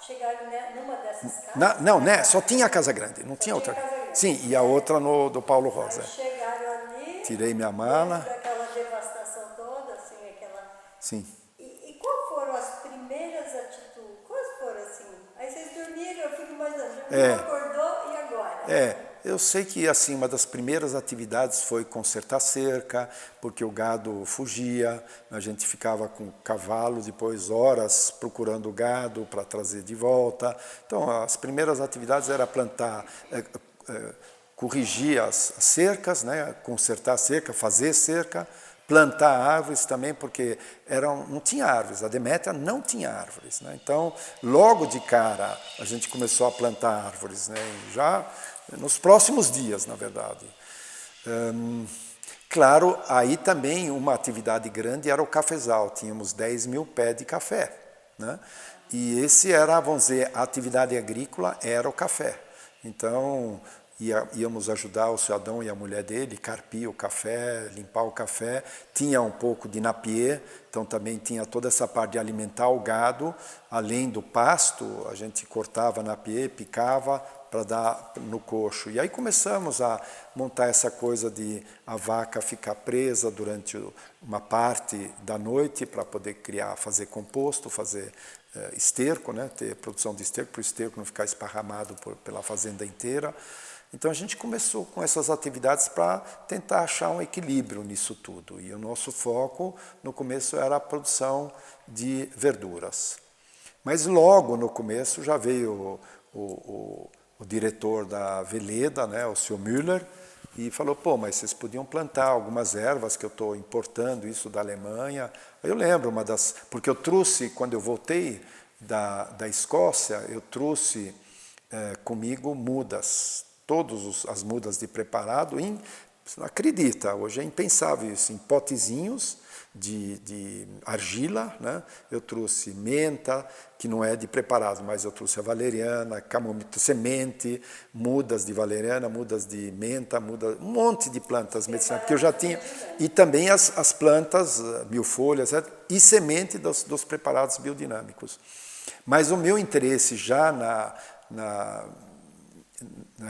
chegaram numa dessas casas? Não, né? Só tinha a Casa Grande, não tinha outra. Casa Grande. Sim, e a outra do Paulo Rosa. Aí chegaram ali, Tirei minha mala. daquela devastação toda, assim, aquela... Sim. E quais foram as primeiras atitudes? Quais foram assim? Aí vocês dormiram, eu fico imaginando, acordou e agora? Eu sei que assim uma das primeiras atividades foi consertar cerca, porque o gado fugia, a gente ficava com o cavalo depois horas procurando o gado para trazer de volta. Então as primeiras atividades era plantar, corrigir as cercas, né, consertar a cerca, fazer cerca, plantar árvores também, porque não tinha árvores, a Demétria não tinha árvores, né? Então, logo de cara, a gente começou a plantar árvores, né? Já nos próximos dias, na verdade. Claro, aí também uma atividade grande era o cafezal, tínhamos 10 mil pés de café, né? E esse era, vamos dizer, a atividade agrícola era o café. Então, íamos ajudar o seu Adão e a mulher dele, carpir o café, limpar o café. Tinha um pouco de napier, então também tinha toda essa parte de alimentar o gado. Além do pasto, a gente cortava napier, picava para dar no coxo. E aí começamos a montar essa coisa de a vaca ficar presa durante uma parte da noite para poder fazer composto, fazer esterco, né? Ter produção de esterco, para o esterco não ficar esparramado pela fazenda inteira. Então a gente começou com essas atividades para tentar achar um equilíbrio nisso tudo. E o nosso foco no começo era a produção de verduras. Mas logo no começo já veio o diretor da Veleda, né, o Sr. Müller, e falou, pô, mas vocês podiam plantar algumas ervas que eu estou importando isso da Alemanha. Aí eu lembro porque eu trouxe, quando eu voltei da Escócia, eu trouxe comigo mudas, todas as mudas de preparado, você não acredita, hoje é impensável isso, em potezinhos de argila, né? Eu trouxe menta, que não é de preparado, mas eu trouxe a valeriana, camomila, semente, mudas de valeriana, mudas de menta, um monte de plantas medicinais, porque eu já tinha, e também as plantas, mil folhas, etc., e semente dos preparados biodinâmicos. Mas o meu interesse já na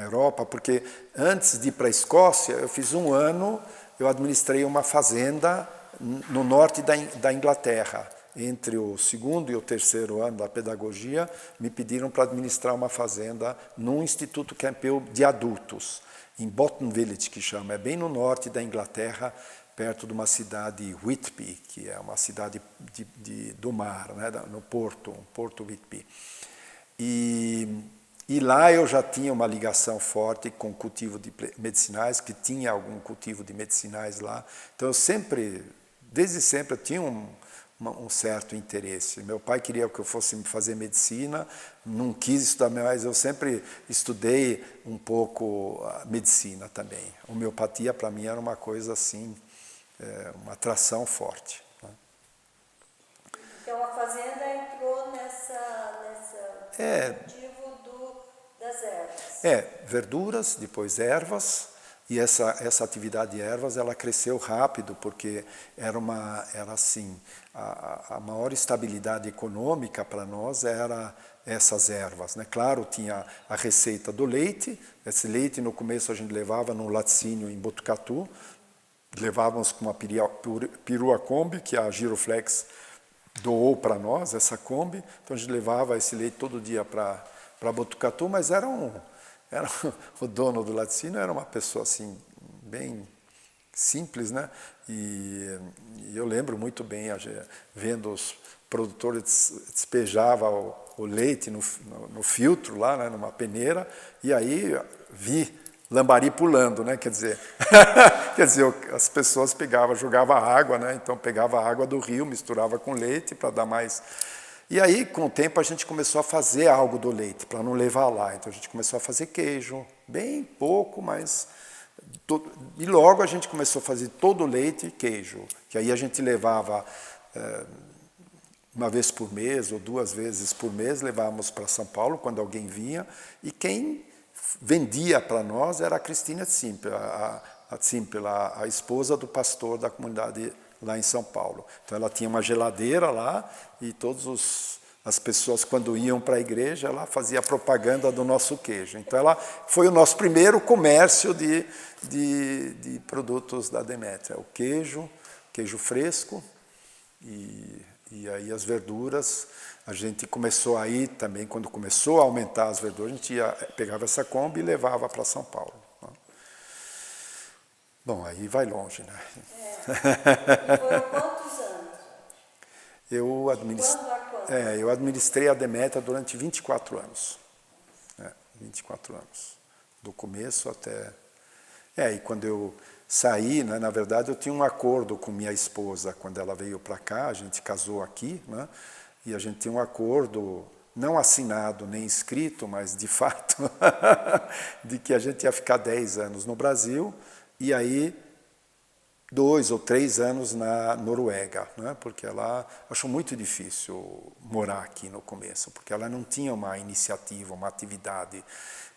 Europa, porque antes de ir para a Escócia, eu fiz um ano, eu administrei uma fazenda no norte da Inglaterra. Entre o segundo e o terceiro ano da pedagogia, me pediram para administrar uma fazenda num Instituto Campbell de adultos, em Bottom Village, que chama, é bem no norte da Inglaterra, perto de uma cidade Whitby, que é uma cidade do mar, né, no Porto Whitby. E lá eu já tinha uma ligação forte com o cultivo de medicinais, que tinha algum cultivo de medicinais lá. Então eu sempre, desde sempre, eu tinha um certo interesse. Meu pai queria que eu fosse fazer medicina, não quis estudar, mas eu sempre estudei um pouco a medicina também. Homeopatia para mim era uma coisa assim, uma atração forte. Então a fazenda entrou nessa cultivo das ervas. Verduras, depois ervas, e essa atividade de ervas ela cresceu rápido porque era assim, a maior estabilidade econômica para nós era essas ervas, né? Claro, tinha a receita do leite. Esse leite no começo a gente levava no laticínio em Botucatu, levávamos com uma perua Kombi, que a Giroflex doou para nós, essa Kombi. Então a gente levava esse leite todo dia para Botucatu, mas o dono do laticínio era uma pessoa assim, bem simples, né? E eu lembro muito bem, vendo os produtores despejavam o leite no filtro lá, né, numa peneira, e aí vi lambari pulando, né? Quer dizer, as pessoas jogavam água, né? Então pegava a água do rio, misturava com leite para dar mais. E aí, com o tempo, a gente começou a fazer algo do leite, para não levar lá. Então a gente começou a fazer queijo, bem pouco, mas... E logo a gente começou a fazer todo o leite e queijo, que aí a gente levava uma vez por mês ou 2 vezes por mês, levávamos para São Paulo quando alguém vinha, e quem vendia para nós era a Cristina Zimpel, a esposa do pastor da comunidade lá em São Paulo. Então ela tinha uma geladeira lá e todas as pessoas, quando iam para a igreja, ela fazia propaganda do nosso queijo. Então ela foi o nosso primeiro comércio de produtos da Demétria. O queijo fresco e aí as verduras. A gente começou aí também, quando começou a aumentar as verduras, a gente pegava essa Kombi e levava para São Paulo. Bom, aí vai longe, né? E foram quantos anos? Eu administrei a Demétria durante 24 anos. 24 anos. Do começo até... E quando eu saí, né, na verdade, eu tinha um acordo com minha esposa quando ela veio para cá, a gente casou aqui, né? E a gente tinha um acordo, não assinado nem escrito, mas de fato, de que a gente ia ficar 10 anos no Brasil e aí 2 ou 3 anos na Noruega, né? Porque ela achou muito difícil morar aqui no começo, porque ela não tinha uma iniciativa, uma atividade.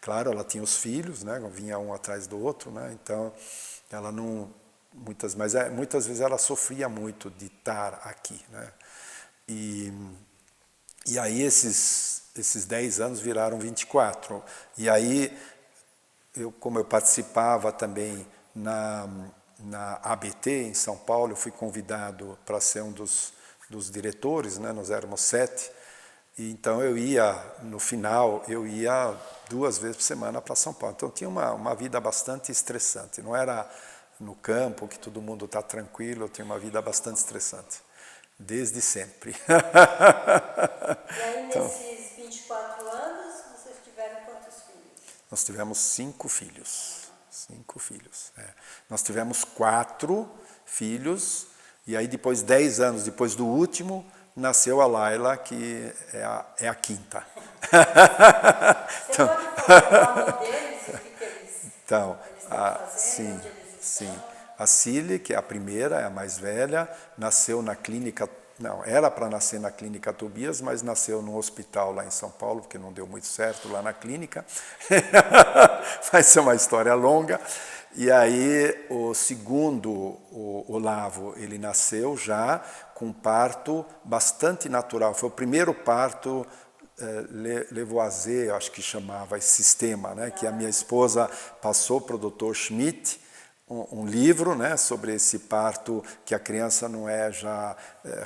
Claro, ela tinha os filhos, né? Vinha um atrás do outro, né? Então ela não... muitas vezes ela sofria muito de estar aqui, né? E aí esses 10 anos viraram 24. E aí, como eu participava também na ABT, em São Paulo, eu fui convidado para ser um dos diretores, né? Nós éramos 7. E então no final, eu ia 2 vezes por semana para São Paulo. Então tinha uma vida bastante estressante. Não era no campo, que todo mundo está tranquilo, eu tinha uma vida bastante estressante. Desde sempre. E aí, nesses 24 anos, vocês tiveram quantos filhos? Nós tivemos 5 filhos. 5 filhos. Nós tivemos 4 filhos, e aí depois, 10 anos depois do último, nasceu a Laila, que é a 5ª. Você pode falar o nome deles, o que eles estão fazendo, onde eles estão? A Cília, que é a primeira, é a mais velha, nasceu na clínica... Não, era para nascer na clínica Tobias, mas nasceu num hospital lá em São Paulo, porque não deu muito certo lá na clínica. Vai ser uma história longa. E aí o segundo, o Olavo, ele nasceu já com parto bastante natural. Foi o primeiro parto Lavoisier, acho que chamava esse sistema, né, que a minha esposa passou para o Dr. Schmidt, um livro, né, sobre esse parto, que a criança não é já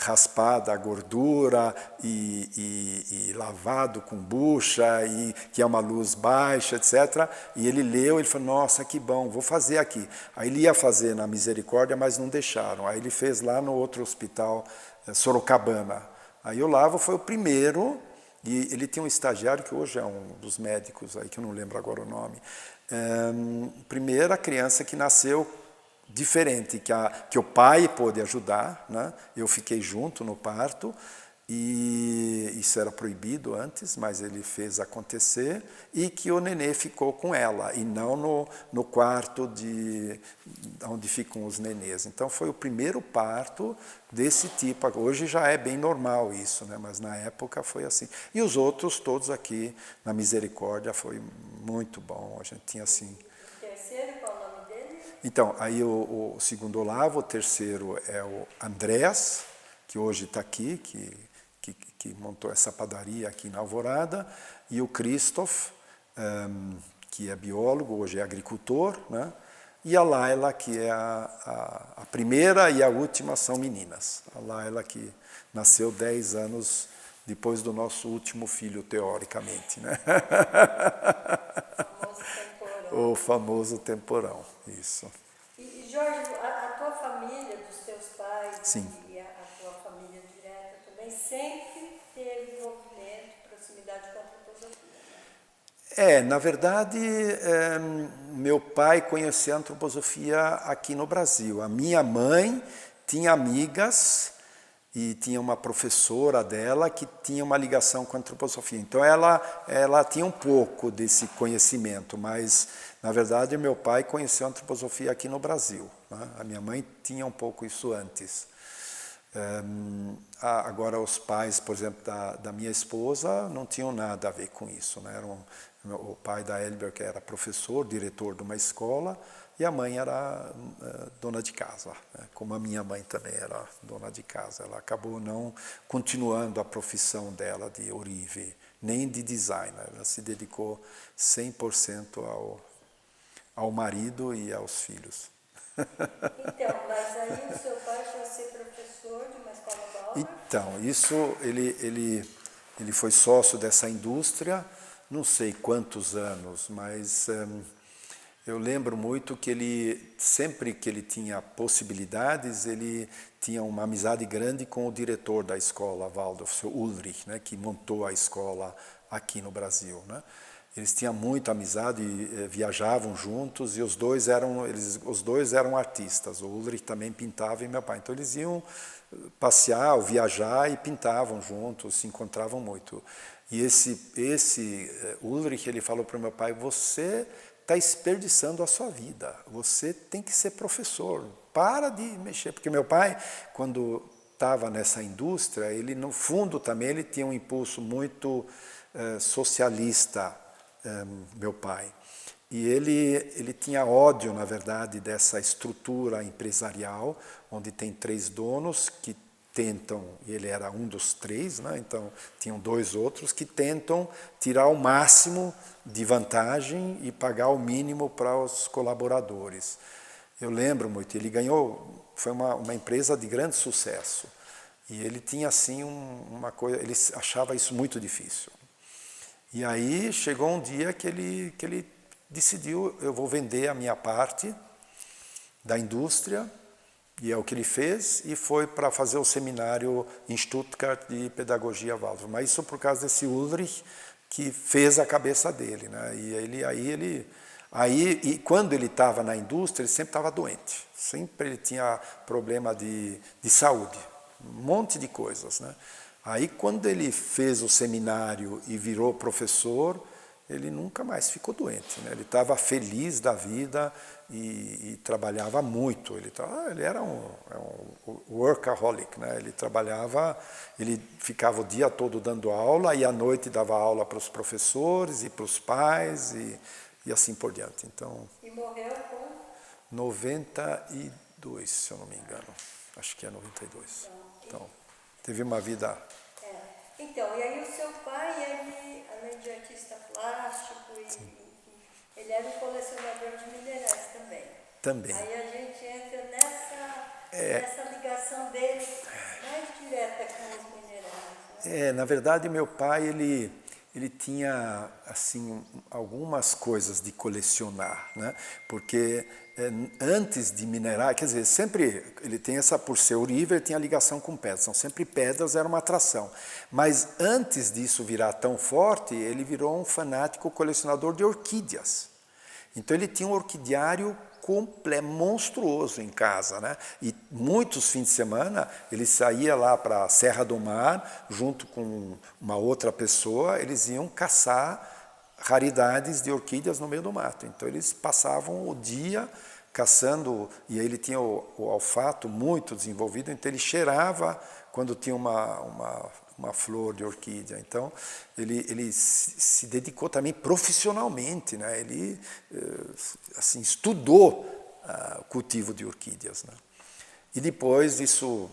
raspada a gordura e lavado com bucha, e que é uma luz baixa, etc. E ele leu, ele falou, nossa, que bom, vou fazer aqui. Aí ele ia fazer na Misericórdia, mas não deixaram. Aí ele fez lá no outro hospital, Sorocabana. Aí o Lavo foi o primeiro, E ele tinha um estagiário que hoje é um dos médicos, aí que eu não lembro agora o nome. Primeira criança que nasceu diferente, que o pai pôde ajudar, né? Eu fiquei junto no parto, e isso era proibido antes, mas ele fez acontecer, e que o nenê ficou com ela, e não no quarto onde ficam os nenês. Então foi o primeiro parto desse tipo. Hoje já é bem normal isso, né? Mas na época foi assim. E os outros todos aqui na Misericórdia foi muito bom, a gente tinha assim... O terceiro, qual o nome dele? Então, aí o segundo Olavo, o terceiro é o Andrés, que hoje está aqui, que montou essa padaria aqui na Alvorada, e o Christoph, que é biólogo, hoje é agricultor, né? E a Laila, que é a primeira e a última são meninas. A Laila, que nasceu 10 anos depois do nosso último filho, teoricamente, né? O famoso temporão, isso. E Jorge, a tua família, dos teus pais, Sim. e a tua família direta também, sempre teve envolvimento, proximidade com a antroposofia, né? Na verdade, meu pai conhecia a antroposofia aqui no Brasil. A minha mãe tinha amigas e tinha uma professora dela que tinha uma ligação com a antroposofia. Então ela tinha um pouco desse conhecimento, mas na verdade meu pai conheceu a antroposofia aqui no Brasil, né? A minha mãe tinha um pouco isso antes. Agora os pais, por exemplo, da minha esposa não tinham nada a ver com isso, né? O pai da Elber, que era professor, diretor de uma escola, e a mãe era dona de casa, né? Como a minha mãe também era dona de casa. Ela acabou não continuando a profissão dela de Orive, nem de designer. Ela se dedicou 100% ao marido e aos filhos. Então, mas aí o seu pai foi ser professor de uma escola Waldorf? Então, isso, ele foi sócio dessa indústria, não sei quantos anos, mas eu lembro muito que ele, sempre que ele tinha possibilidades, ele tinha uma amizade grande com o diretor da escola Waldorf, o Sr. Ulrich, né, que montou a escola aqui no Brasil, né? Eles tinham muita amizade, viajavam juntos, e os dois eram artistas. O Ulrich também pintava e meu pai. Então eles iam passear, viajar e pintavam juntos, se encontravam muito. E esse Ulrich, ele falou para o meu pai: você está desperdiçando a sua vida, você tem que ser professor, para de mexer. Porque meu pai, quando estava nessa indústria, ele no fundo também ele tinha um impulso muito socialista, meu pai. E ele tinha ódio, na verdade, dessa estrutura empresarial, onde tem 3 donos que tentam, e ele era um dos 3, né? Então tinham 2 outros que tentam tirar o máximo de vantagem e pagar o mínimo para os colaboradores. Eu lembro muito, ele ganhou, foi uma empresa de grande sucesso, e ele tinha assim uma coisa, ele achava isso muito difícil. E aí chegou um dia que ele decidiu: eu vou vender a minha parte da indústria, e é o que ele fez, e foi para fazer o seminário em Stuttgart de pedagogia Waldorf. Mas isso por causa desse Ulrich, que fez a cabeça dele, né? E quando ele estava na indústria, ele sempre estava doente, sempre ele tinha problema de saúde, um monte de coisas, né? Aí, quando ele fez o seminário e virou professor, ele nunca mais ficou doente, né? Ele estava feliz da vida e trabalhava muito. Ele era um workaholic, né? Ele trabalhava, ele ficava o dia todo dando aula e à noite dava aula para os professores e para os pais e assim por diante. Então, E morreu com? 92, se eu não me engano. Acho que é 92. Então, teve uma vida... Então, e aí o seu pai, ele, além de artista plástico, ele era um colecionador de minerais também. Também. Aí a gente entra nessa ligação dele mais direta com os minerais, né? Na verdade, meu pai, ele tinha assim algumas coisas de colecionar, né? Porque antes de minerar, quer dizer, sempre ele tem essa, por ser ourive, ele tinha ligação com pedras, são sempre pedras, era uma atração. Mas antes disso virar tão forte, ele virou um fanático colecionador de orquídeas. Então ele tinha um orquidiário monstruoso em casa, né? E muitos fins de semana ele saía lá para a Serra do Mar, junto com uma outra pessoa, eles iam caçar raridades de orquídeas no meio do mato. Então eles passavam o dia caçando, e ele tinha o olfato muito desenvolvido, então ele cheirava quando tinha uma flor de orquídea. Então, ele se dedicou também profissionalmente, né? Ele assim, estudou o cultivo de orquídeas, né? E depois disso,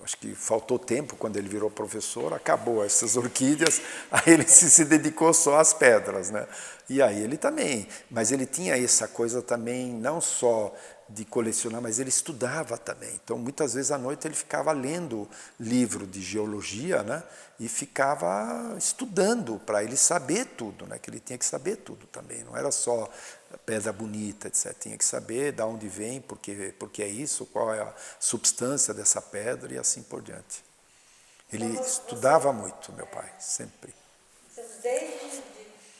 acho que faltou tempo, quando ele virou professor, acabou essas orquídeas, aí ele se dedicou só às pedras, né? E aí ele também, mas ele tinha essa coisa também, não só de colecionar, mas ele estudava também. Então, muitas vezes à noite ele ficava lendo livro de geologia, né? E ficava estudando para ele saber tudo, né? Que ele tinha que saber tudo também. Não era só pedra bonita, etc. Tinha que saber de onde vem, porque é isso, qual é a substância dessa pedra e assim por diante. Ele estudava muito, meu pai, sempre. Desde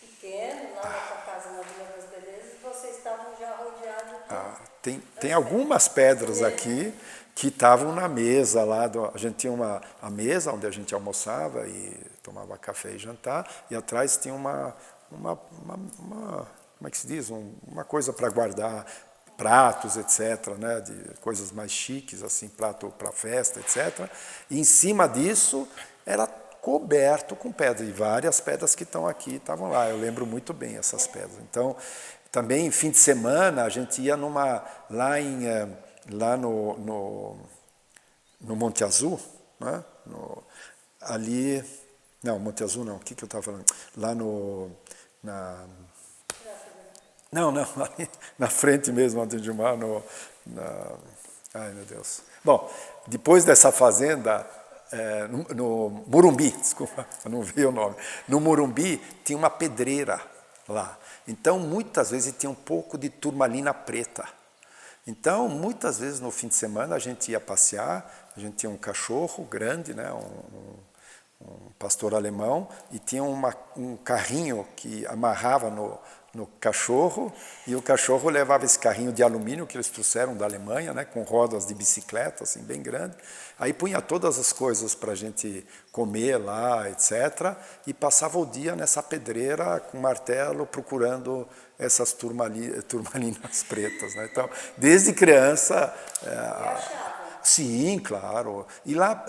pequeno, lá na sua casa na Vila das Belezas, vocês estavam já rodeados de... Tem algumas pedras aqui que estavam na mesa lá. A gente tinha a mesa onde a gente almoçava e tomava café e jantar, e atrás tinha como é que se diz? Uma coisa para guardar pratos, etc., né? De coisas mais chiques, assim, prato para festa, etc. E em cima disso era coberto com pedra, e várias pedras que estão aqui estavam lá. Eu lembro muito bem essas pedras. Então, também, fim de semana, a gente ia lá no Monte Azul, né? Ali, não, Monte Azul não, o que eu estava falando? Lá não, ali na frente mesmo, onde de mar, ai meu Deus. Bom, depois dessa fazenda, no Morumbi, desculpa, eu não vi o nome, no Morumbi tinha uma pedreira lá. Então, muitas vezes tinha um pouco de turmalina preta. Então, muitas vezes no fim de semana a gente ia passear, a gente tinha um cachorro grande, né, um pastor alemão, e tinha um carrinho que amarrava no cachorro, e o cachorro levava esse carrinho de alumínio que eles trouxeram da Alemanha, né, com rodas de bicicleta, assim, bem grande. Aí punha todas as coisas para a gente comer lá, etc., e passava o dia nessa pedreira com martelo procurando essas turmalinas pretas, né? Então, desde criança... Sim, claro. E lá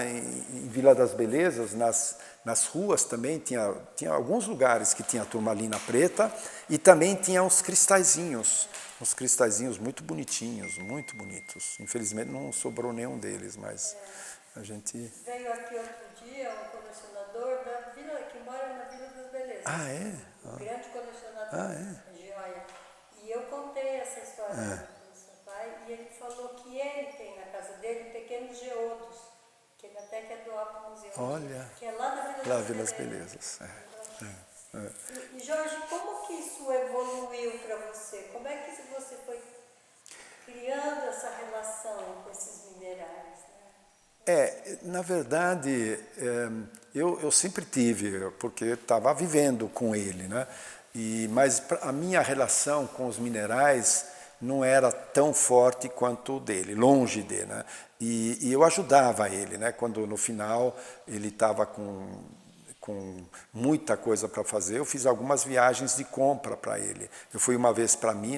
em Vila das Belezas, nas ruas também tinha alguns lugares que tinha turmalina preta, e também tinha uns cristalzinhos muito bonitinhos, muito bonitos. Infelizmente não sobrou nenhum deles, mas a gente... Veio aqui outro dia um colecionador que mora na Vila das Belezas. Ah, é? Um grande colecionador de joia. E eu contei essa história do seu pai, e ele falou que ele tem na casa dele pequenos geodos, que ele até quer doar para o museu. Olha, que é lá na Vila das Belezas. E Jorge, como que isso evoluiu para você? Como é que você foi criando essa relação com esses minerais? Né? Na verdade, eu sempre tive, porque estava vivendo com ele, né? Mas a minha relação com os minerais não era tão forte quanto o dele, longe dele, né? E eu ajudava ele, né? Quando no final ele estava com muita coisa para fazer, eu fiz algumas viagens de compra para ele. Eu fui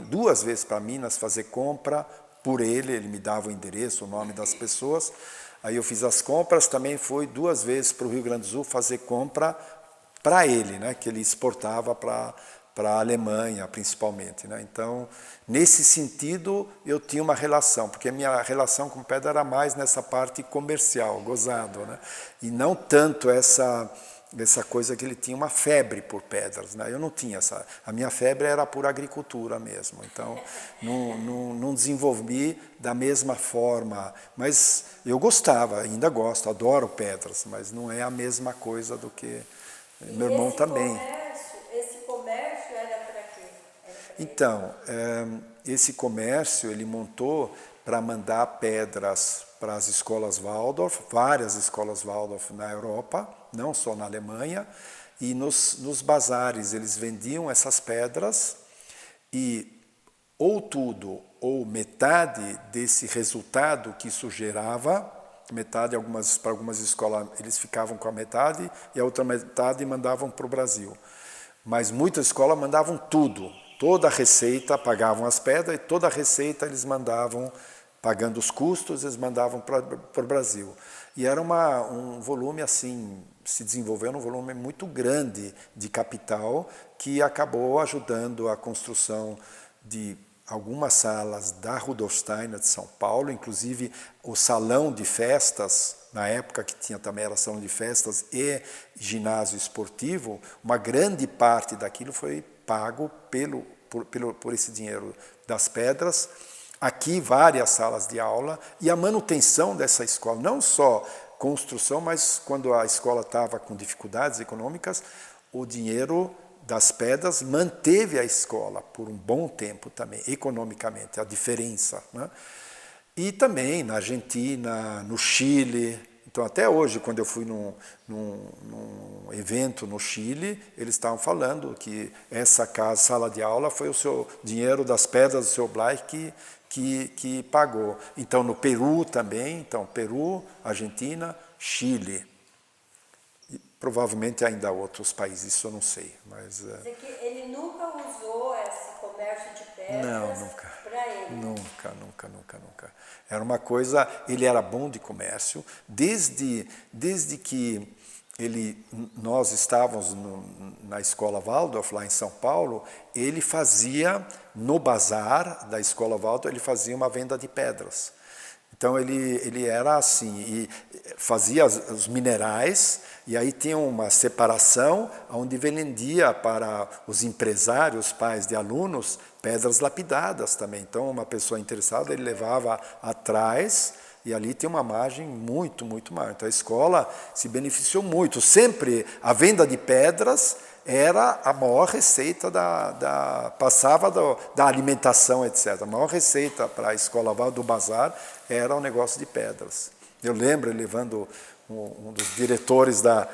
duas vezes para Minas fazer compra por ele me dava o endereço, o nome das pessoas. Aí eu fiz as compras, também fui 2 vezes para o Rio Grande do Sul fazer compra para ele, né? Que ele exportava para a Alemanha, principalmente, né? Então, nesse sentido, eu tinha uma relação, porque a minha relação com pedra era mais nessa parte comercial, gozado, né? E não tanto essa coisa que ele tinha uma febre por pedras, né? Eu não tinha essa. A minha febre era por agricultura mesmo, então não desenvolvi da mesma forma, mas eu gostava, ainda gosto, adoro pedras, mas não é a mesma coisa do que E meu irmão também. Esse comércio era para quê? Então, esse comércio ele montou para mandar pedras para as escolas Waldorf, várias escolas Waldorf na Europa, não só na Alemanha, e nos bazares eles vendiam essas pedras e ou tudo ou metade desse resultado que isso gerava, metade para algumas escolas eles ficavam com a metade e a outra metade mandavam para o Brasil. Mas muitas escolas mandavam tudo, toda a receita, pagavam as pedras e toda a receita eles mandavam, pagando os custos, eles mandavam para o Brasil. E era um volume assim, se desenvolveu um volume muito grande de capital que acabou ajudando a construção de algumas salas da Rudolf Steiner de São Paulo, inclusive o salão de festas, na época que tinha também era salão de festas e ginásio esportivo, uma grande parte daquilo foi pago por esse dinheiro das pedras. Aqui várias salas de aula e a manutenção dessa escola, não só construção, mas quando a escola estava com dificuldades econômicas, o dinheiro das pedras manteve a escola por um bom tempo também, economicamente, a diferença. Né? E também na Argentina, no Chile. Então, até hoje, quando eu fui num evento no Chile, eles estavam falando que essa sala de aula foi o seu dinheiro das pedras do seu Blay que pagou. Então, no Peru também, então, Peru, Argentina, Chile. E, provavelmente ainda há outros países, isso eu não sei. Mas, quer dizer que ele nunca usou esse comércio de pedras para ele? Nunca. Era uma coisa, ele era bom de comércio, desde que nós estávamos na escola Waldorf, lá em São Paulo, ele fazia, no bazar da escola Waldorf, ele fazia uma venda de pedras. Então ele era assim, e fazia os minerais, e aí tinha uma separação onde vendia para os empresários, pais de alunos, pedras lapidadas também. Então uma pessoa interessada, ele levava atrás, e ali tem uma margem muito maior. Então a escola se beneficiou muito. Sempre a venda de pedras era a maior receita passava da alimentação, etc. A maior receita para a escola do bazar era o negócio de pedras. Eu lembro levando um dos diretores da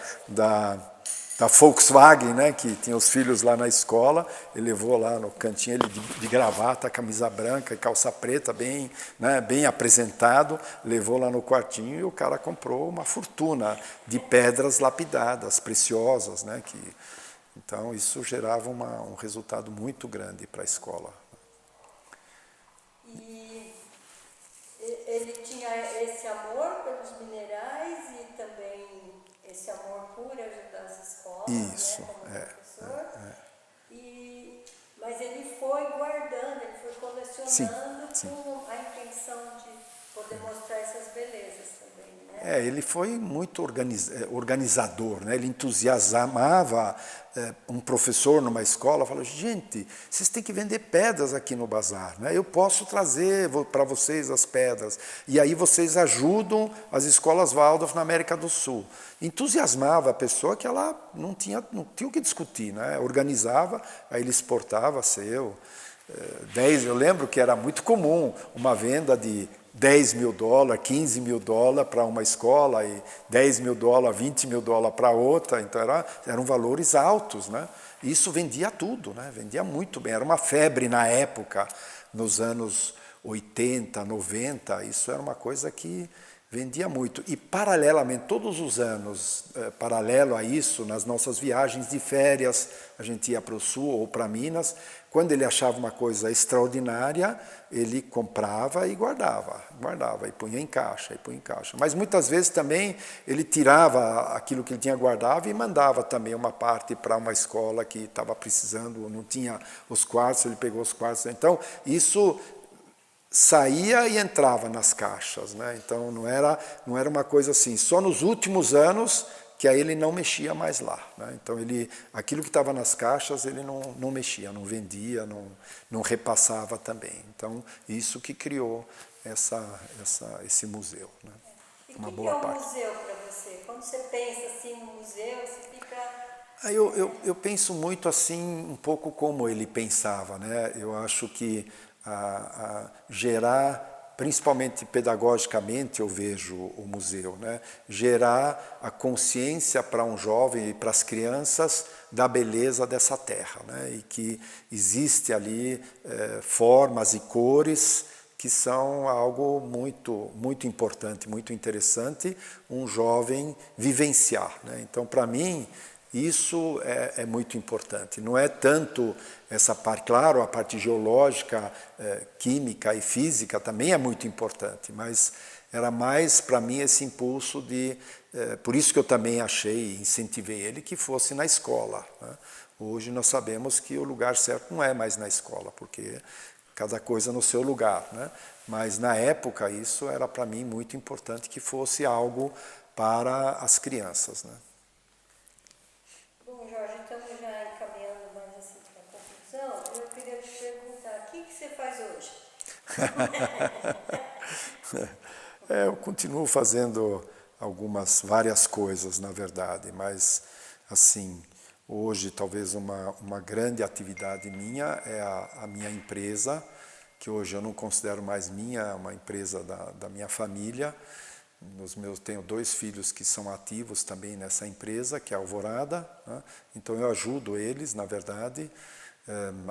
Volkswagen, né, que tinha os filhos lá na escola, ele levou lá no cantinho ele de gravata, camisa branca e calça preta, bem, né, bem apresentado, levou lá no quartinho e o cara comprou uma fortuna de pedras lapidadas, preciosas, né, então isso gerava um resultado muito grande para a escola. E ele tinha esse amor pelos minerais e também esse amor por ajudar as escolas, Isso, né, como professor. Mas ele foi guardando, ele foi colecionando com a intenção de poder mostrar essas belezas também, né? Ele foi muito organizador, né? Ele entusiasmava um professor numa escola, falou, gente, vocês têm que vender pedras aqui no bazar, né? Eu posso trazer para vocês as pedras, e aí vocês ajudam as escolas Waldorf na América do Sul. Entusiasmava a pessoa que ela não tinha o que discutir, né? Organizava, aí ele exportava seu. Eu lembro que era muito comum uma venda de $10 mil, $15 mil para uma escola e $10 mil, $20 mil para outra, então eram valores altos, né? Isso vendia tudo, né? Vendia muito bem, era uma febre na época, nos anos 80, 90, isso era uma coisa que vendia muito. E paralelamente, todos os anos, paralelo a isso, nas nossas viagens de férias, a gente ia para o sul ou para Minas, quando ele achava uma coisa extraordinária, ele comprava e guardava e punha em caixa, Mas muitas vezes também ele tirava aquilo que ele tinha guardado e mandava também uma parte para uma escola que estava precisando, não tinha os quartos, ele pegou os quartos. Então, isso saía e entrava nas caixas, né? Então não era uma coisa assim. Só nos últimos anos que aí ele não mexia mais lá, né? Então aquilo que estava nas caixas ele não mexia, não vendia, não repassava também. Então isso que criou esse museu, né? E o que é um museu para você? Quando você pensa assim no museu, você fica Eu penso muito assim, um pouco como ele pensava, né? Eu acho que gerar, principalmente pedagogicamente, eu vejo o museu, né? Gerar a consciência para um jovem e para as crianças da beleza dessa terra, né? E que existe ali formas e cores que são algo muito importante, muito interessante, um jovem vivenciar, né? Então, para mim, isso é muito importante. Não é tanto essa parte, claro, a parte geológica, química e física também é muito importante, mas era mais para mim esse impulso de... por isso que eu também achei, incentivei ele, que fosse na escola, né? Hoje nós sabemos que o lugar certo não é mais na escola, porque cada coisa no seu lugar, né? Mas na época isso era para mim muito importante que fosse algo para as crianças, né? Bom, Jorge, estamos já encaminhando mais assim para a conclusão. Eu queria te perguntar, o que você faz hoje? Eu continuo fazendo várias coisas, na verdade, mas assim, hoje talvez uma grande atividade minha é a minha empresa, que hoje eu não considero mais minha, é uma empresa da minha família. Tenho 2 filhos que são ativos também nessa empresa, que é a Alvorada, né? Então eu ajudo eles, na verdade.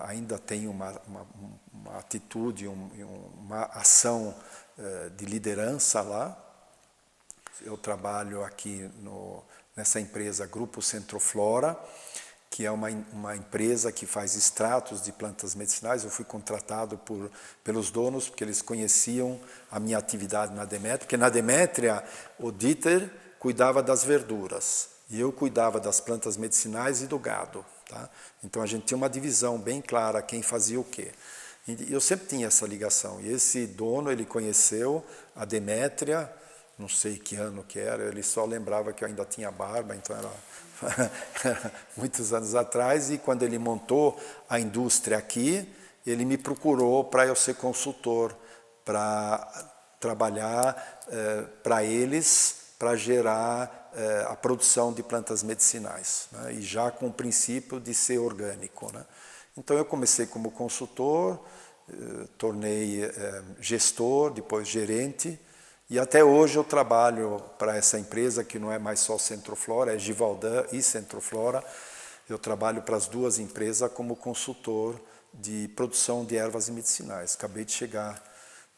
Ainda tenho uma atitude, uma ação de liderança lá. Eu trabalho aqui nessa empresa Grupo Centroflora, que é uma empresa que faz extratos de plantas medicinais. Eu fui contratado pelos donos, porque eles conheciam a minha atividade na Demétria, porque na Demétria o Dieter cuidava das verduras, e eu cuidava das plantas medicinais e do gado, tá? Então a gente tinha uma divisão bem clara, quem fazia o quê. E eu sempre tinha essa ligação, e esse dono, ele conheceu a Demétria, não sei que ano que era, ele só lembrava que eu ainda tinha barba, então era muitos anos atrás, e quando ele montou a indústria aqui, ele me procurou para eu ser consultor, para trabalhar para eles, para gerar a produção de plantas medicinais, né? E já com o princípio de ser orgânico, né? Então eu comecei como consultor, tornei gestor, depois gerente, e até hoje eu trabalho para essa empresa, que não é mais só Centroflora, é Givaudan e Centroflora. Eu trabalho para as 2 empresas como consultor de produção de ervas e medicinais. Acabei de chegar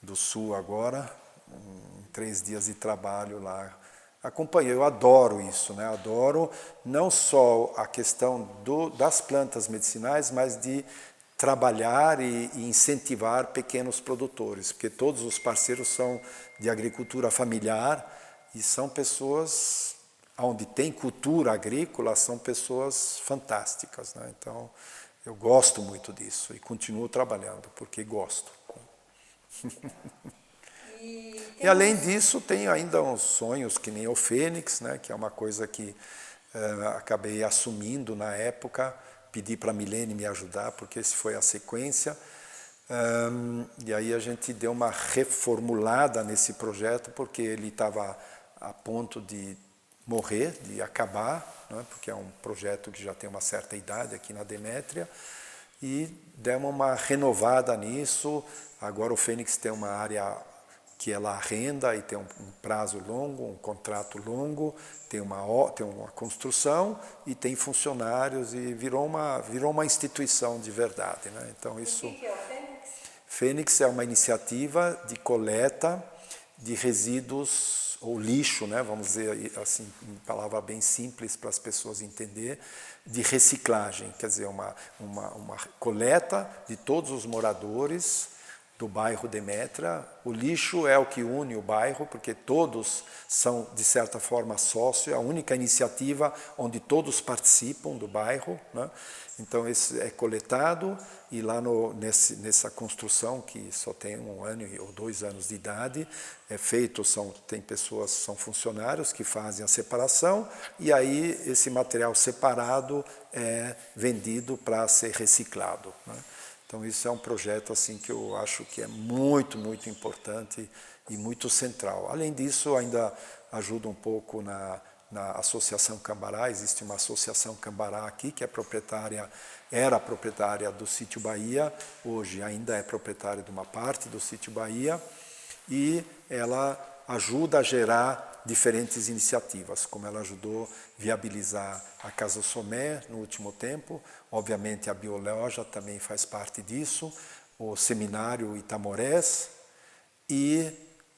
do Sul agora, em 3 dias de trabalho lá. Acompanhei, eu adoro isso, né? Adoro não só a questão das plantas medicinais, mas de trabalhar e incentivar pequenos produtores, porque todos os parceiros são de agricultura familiar e são pessoas, onde tem cultura agrícola, são pessoas fantásticas, né? Então, eu gosto muito disso e continuo trabalhando, porque gosto. E além disso, tenho ainda uns sonhos que nem o Fênix, né? Que é uma coisa que acabei assumindo na época. Pedi para a Milene me ajudar, porque essa foi a sequência. E aí a gente deu uma reformulada nesse projeto, porque ele estava a ponto de morrer, de acabar, né? Porque é um projeto que já tem uma certa idade aqui na Demétria, e demos uma renovada nisso. Agora o Fênix tem uma área que ela arrenda e tem um prazo longo, um contrato longo, tem uma construção e tem funcionários, e virou uma instituição de verdade, né? Então isso. O que é o Fênix? Fênix é uma iniciativa de coleta de resíduos ou lixo, né? Vamos dizer assim, em palavra bem simples para as pessoas entenderem, de reciclagem, quer dizer, uma coleta de todos os moradores do bairro Demétria. O lixo é o que une o bairro, porque todos são, de certa forma, sócios, é a única iniciativa onde todos participam do bairro, né? Então, esse é coletado, e lá nessa construção, que só tem 1 ano ou 2 anos de idade, é feito, tem pessoas, são funcionários que fazem a separação, e aí esse material separado é vendido para ser reciclado, né? Então, isso é um projeto assim que eu acho que é muito, muito importante e muito central. Além disso, ainda ajuda um pouco na Associação Cambará. Existe uma Associação Cambará aqui, que era proprietária do Sítio Bahia, hoje ainda é proprietária de uma parte do Sítio Bahia, e ela ajuda a gerar diferentes iniciativas, como ela ajudou a viabilizar a Casa Somé no último tempo, obviamente a Bioloja também faz parte disso, o Seminário Itamorés, e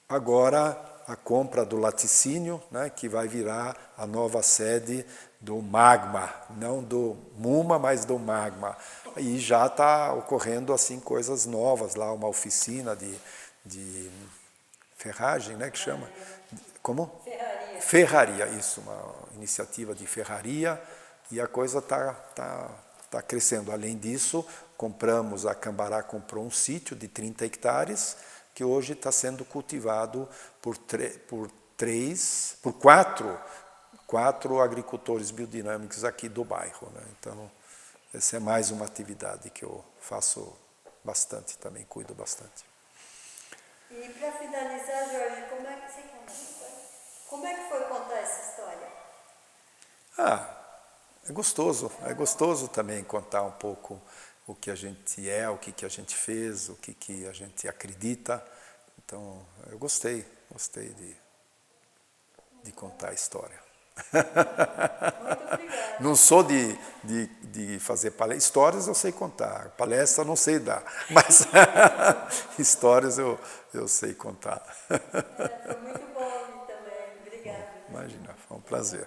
agora a compra do laticínio, né, que vai virar a nova sede do Magma, não do MUMA, mas do Magma. E já está ocorrendo assim coisas novas lá, uma oficina de ferragem, né, que chama? Como? Ferraria. Ferraria, isso, uma iniciativa de ferraria, e a coisa tá crescendo. Além disso, a Cambará comprou um sítio de 30 hectares, que hoje está sendo cultivado por quatro agricultores biodinâmicos aqui do bairro, né? Então, essa é mais uma atividade que eu faço bastante também, cuido bastante. E para finalizar, Jorge, como é que foi contar essa história? É gostoso também contar um pouco o que a gente é, o que a gente fez, o que a gente acredita. Então, eu gostei de contar a história. Muito obrigada. Não sou de fazer palestras. Histórias eu sei contar, palestra eu não sei dar, mas histórias eu sei contar. Foi muito bom ouvir também. Obrigada. Imagina, foi um prazer.